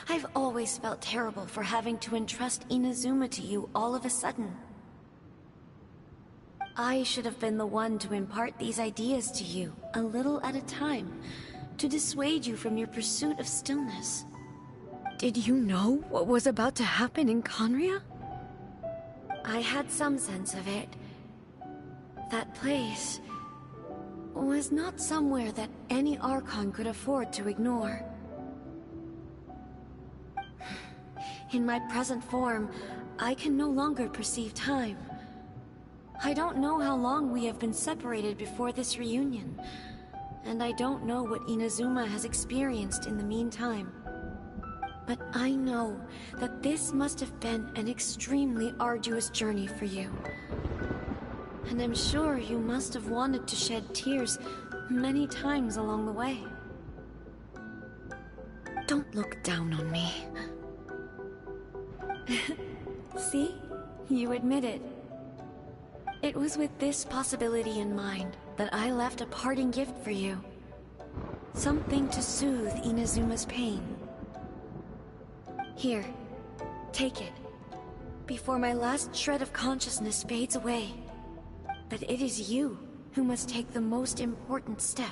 I've always felt terrible for having to entrust Inazuma to you all of a sudden. I should have been the one to impart these ideas to you, a little at a time, to dissuade you from your pursuit of stillness. Did you know what was about to happen in Conria? I had some sense of it. That place was not somewhere that any Archon could afford to ignore. In my present form, I can no longer perceive time. I don't know how long we have been separated before this reunion, and I don't know what Inazuma has experienced in the meantime. But I know that this must have been an extremely arduous journey for you. And I'm sure you must have wanted to shed tears many times along the way. Don't look down on me. See? You admit it. It was with this possibility in mind that I left a parting gift for you. Something to soothe Inazuma's pain. Here, take it, before my last shred of consciousness fades away. But it is you who must take the most important step.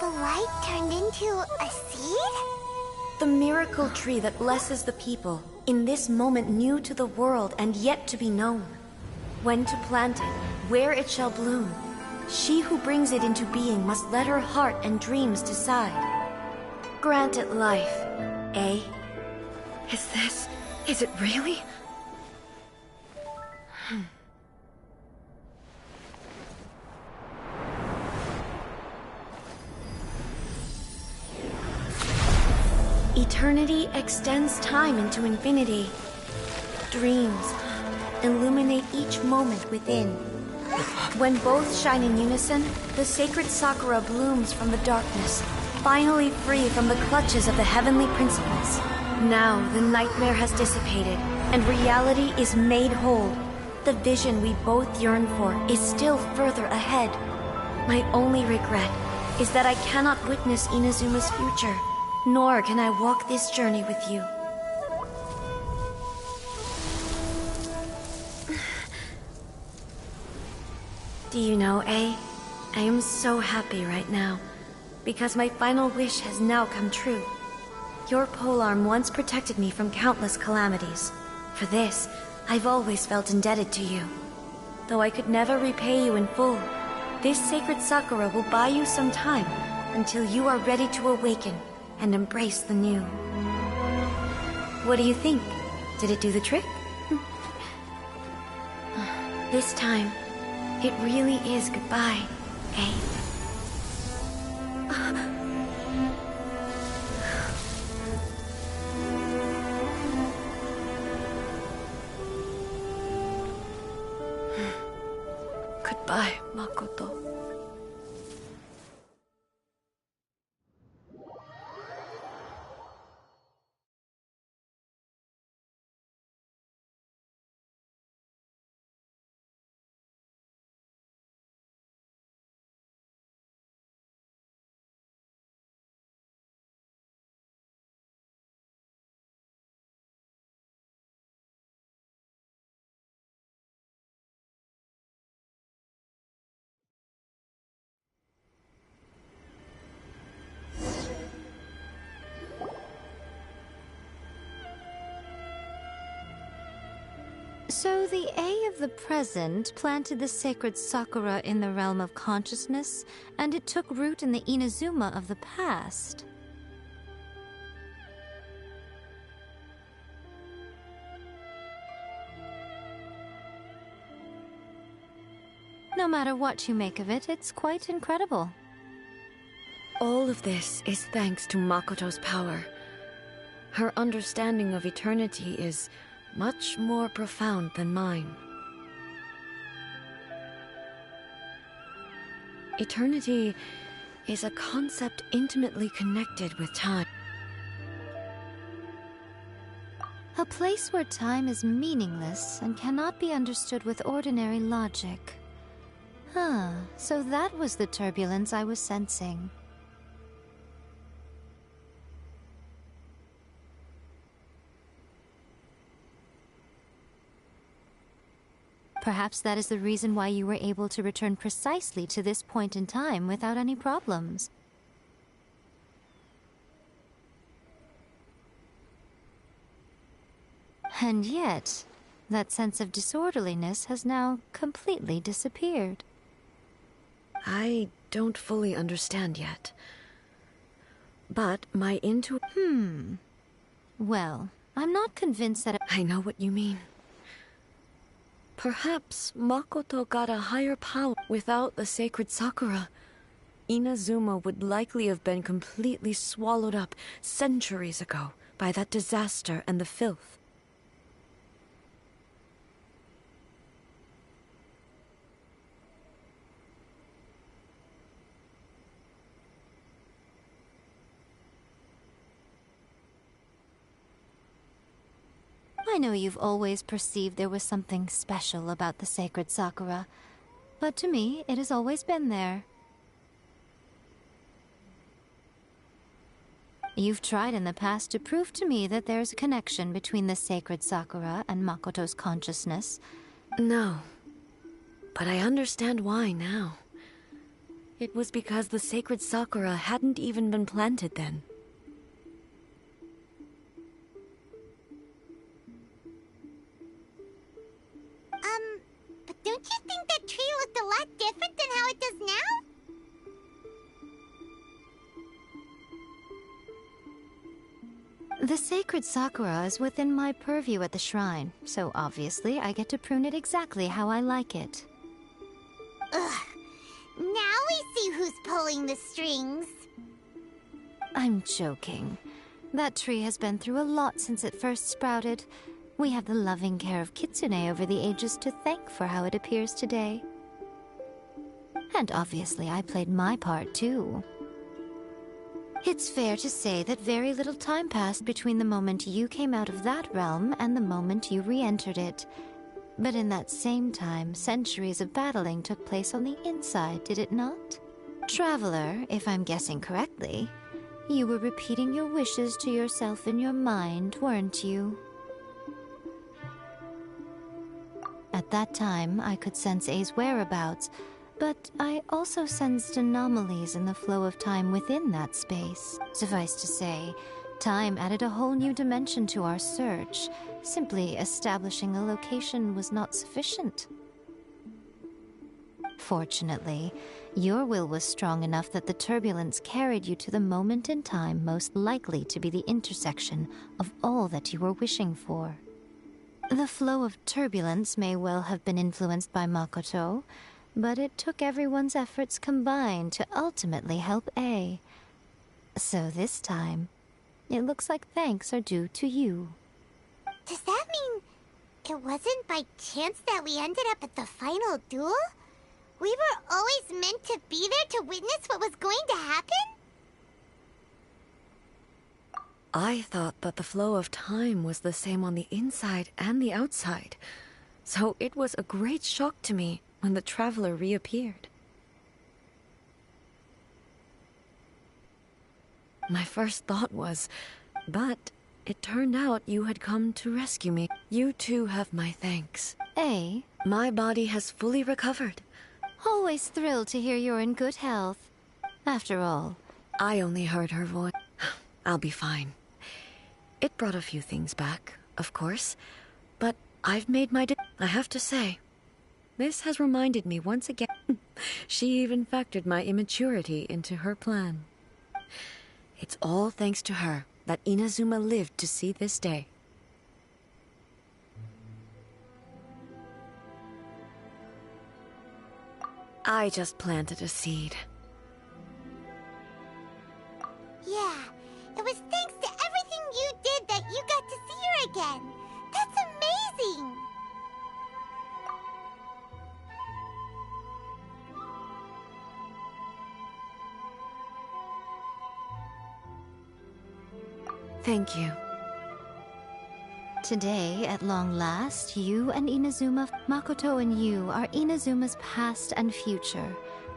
The light turned into a seed? The miracle tree that blesses the people, in this moment new to the world and yet to be known. When to plant it, where it shall bloom, she who brings it into being must let her heart and dreams decide. Grant it life, eh? Is it really? Eternity extends time into infinity. Dreams illuminate each moment within. When both shine in unison, the sacred Sakura blooms from the darkness, finally free from the clutches of the heavenly principles. Now the nightmare has dissipated, and reality is made whole. The vision we both yearn for is still further ahead. My only regret is that I cannot witness Inazuma's future, nor can I walk this journey with you. Do you know, I am so happy right now, because my final wish has now come true. Your polearm once protected me from countless calamities. For this, I've always felt indebted to you. Though I could never repay you in full, this sacred Sakura will buy you some time until you are ready to awaken and embrace the new. What do you think? Did it do the trick? This time, it really is goodbye, eh? Goodbye, Makoto. So the A of the present planted the sacred Sakura in the realm of consciousness, and it took root in the Inazuma of the past. No matter what you make of it, it's quite incredible. All of this is thanks to Makoto's power. Her understanding of eternity is much more profound than mine. Eternity is a concept intimately connected with time. A place where time is meaningless and cannot be understood with ordinary logic. Huh, so that was the turbulence I was sensing. Perhaps that is the reason why you were able to return precisely to this point in time without any problems. And yet, that sense of disorderliness has now completely disappeared. I don't fully understand yet. But my Well, I'm not convinced that I know what you mean. Perhaps Makoto got a higher power. Without the sacred Sakura, Inazuma would likely have been completely swallowed up centuries ago by that disaster and the filth. I know you've always perceived there was something special about the sacred Sakura, but to me, it has always been there. You've tried in the past to prove to me that there's a connection between the sacred Sakura and Makoto's consciousness. No, but I understand why now. It was because the sacred Sakura hadn't even been planted then. But don't you think that tree looked a lot different than how it does now? The sacred Sakura is within my purview at the shrine, so obviously I get to prune it exactly how I like it. Ugh. Now we see who's pulling the strings. I'm joking. That tree has been through a lot since it first sprouted. We have the loving care of Kitsune over the ages to thank for how it appears today. And obviously I played my part too. It's fair to say that very little time passed between the moment you came out of that realm and the moment you re-entered it. But in that same time, centuries of battling took place on the inside, did it not? Traveler, if I'm guessing correctly, you were repeating your wishes to yourself in your mind, weren't you? At that time, I could sense A's whereabouts, but I also sensed anomalies in the flow of time within that space. Suffice to say, time added a whole new dimension to our search. Simply establishing a location was not sufficient. Fortunately, your will was strong enough that the turbulence carried you to the moment in time most likely to be the intersection of all that you were wishing for. The flow of turbulence may well have been influenced by Makoto, but it took everyone's efforts combined to ultimately help A. So this time, it looks like thanks are due to you. Does that mean it wasn't by chance that we ended up at the final duel? We were always meant to be there to witness what was going to happen? I thought that the flow of time was the same on the inside and the outside, so it was a great shock to me when the traveler reappeared. My first thought was, but it turned out you had come to rescue me. You too have my thanks. A? My body has fully recovered. Always thrilled to hear you're in good health. After all, I only heard her voice. I'll be fine. It brought a few things back, of course, but I've made my I have to say, this has reminded me once again. She even factored my immaturity into her plan. It's all thanks to her that Inazuma lived to see this day. I just planted a seed. Yeah, it was thanks to everything you did that you got to see her again. That's amazing! Thank you. Today, at long last, you and Inazuma, Makoto and you are Inazuma's past and future,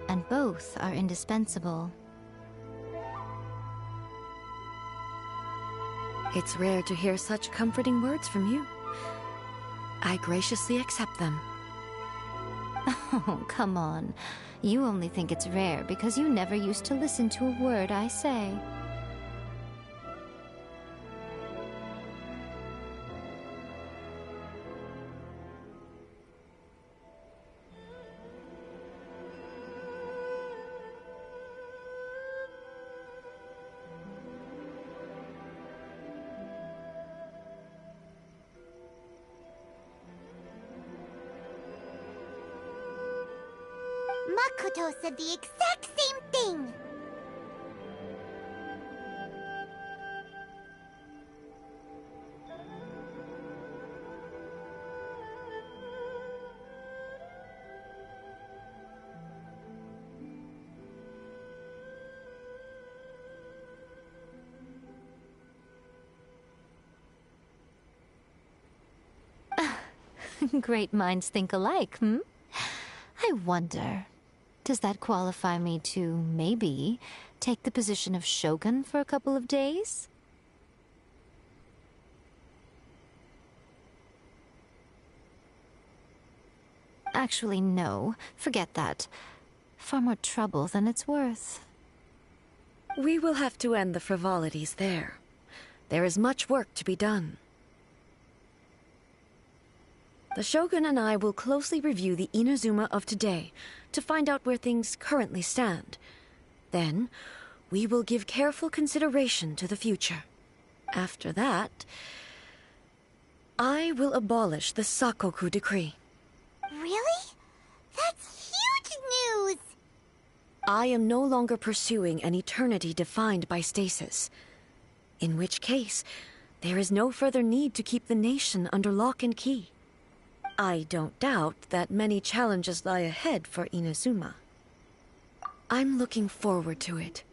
and both are indispensable. It's rare to hear such comforting words from you. I graciously accept them. Oh, come on. You only think it's rare because you never used to listen to a word I say. Makoto said the exact same thing! Great minds think alike, hmm? I wonder, does that qualify me to, maybe, take the position of Shogun for a couple of days? Actually, no. Forget that. Far more trouble than it's worth. We will have to end the frivolities there. There is much work to be done. The Shogun and I will closely review the Inazuma of today to find out where things currently stand. Then, we will give careful consideration to the future. After that, I will abolish the Sakoku Decree. Really? That's huge news! I am no longer pursuing an eternity defined by stasis. In which case, there is no further need to keep the nation under lock and key. I don't doubt that many challenges lie ahead for Inazuma. I'm looking forward to it.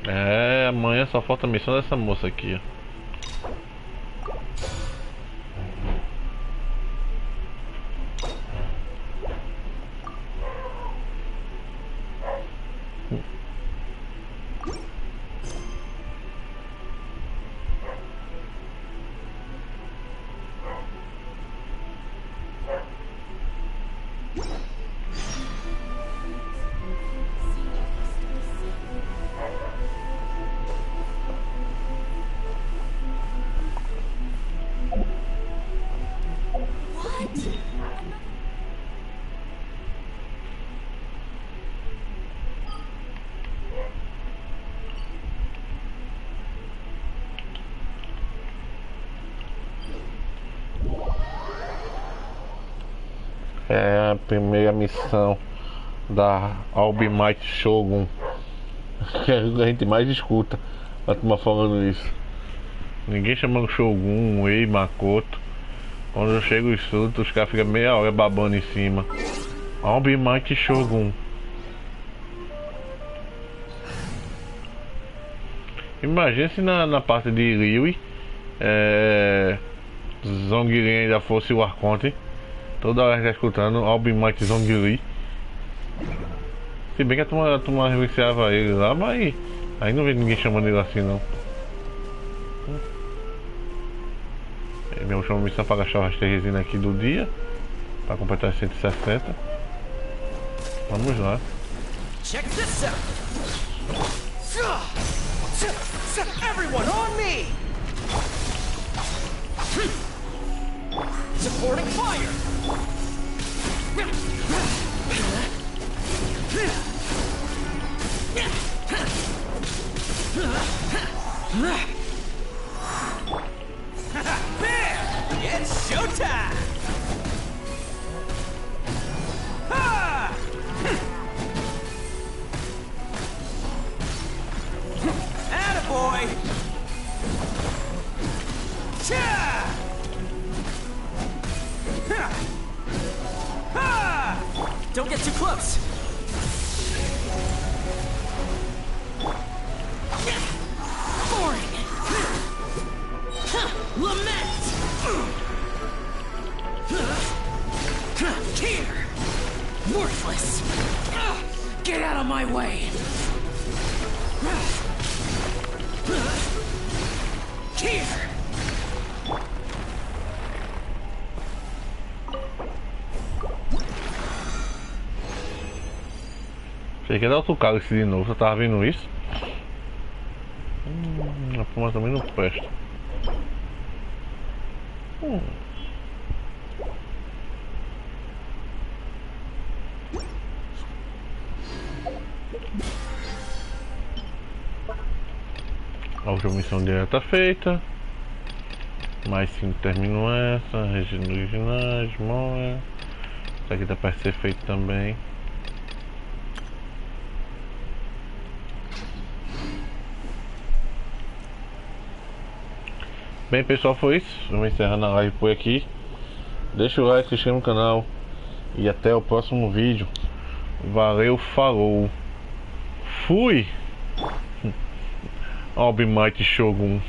É, amanhã só falta a missão dessa moça aqui, ó. a primeira missão da All-Might Shogun. Que a gente mais escuta a turma falando isso. Ninguém chamando Shogun, Ei, Makoto. Quando eu chego os frutos, os caras ficam meia hora babando em cima. All-Might Shogun. Imagina se na parte de Ryui Zhongli ainda fosse o Arconte. Toda hora está escutando All-Might Zhongli. Se bem que a turma reverenciava ele lá, mas aí não vejo ninguém chamando ele assim não. Minha última missão para achar o rastro de resina aqui do dia, para completar 160. Vamos lá. Check this out. Everyone on me. Supporting fire. There! It's showtime! Ha! Attaboy! Cha! Ha! Don't get too close! Boring! Lament! Here! Worthless! Get out of my way! Here! Achei que ia dar outro cálice de novo, eu tava vendo isso. A fuma também não presta. A última missão dele tá feita. Mais 5 termino essa. Registro originais, morre. Isso aqui tá para ser feito também. Bem pessoal, foi isso. Vamos encerrando a live por aqui. Deixa o like, se inscreva no canal. E até o próximo vídeo. Valeu, falou. Fui! All-Might Shogun.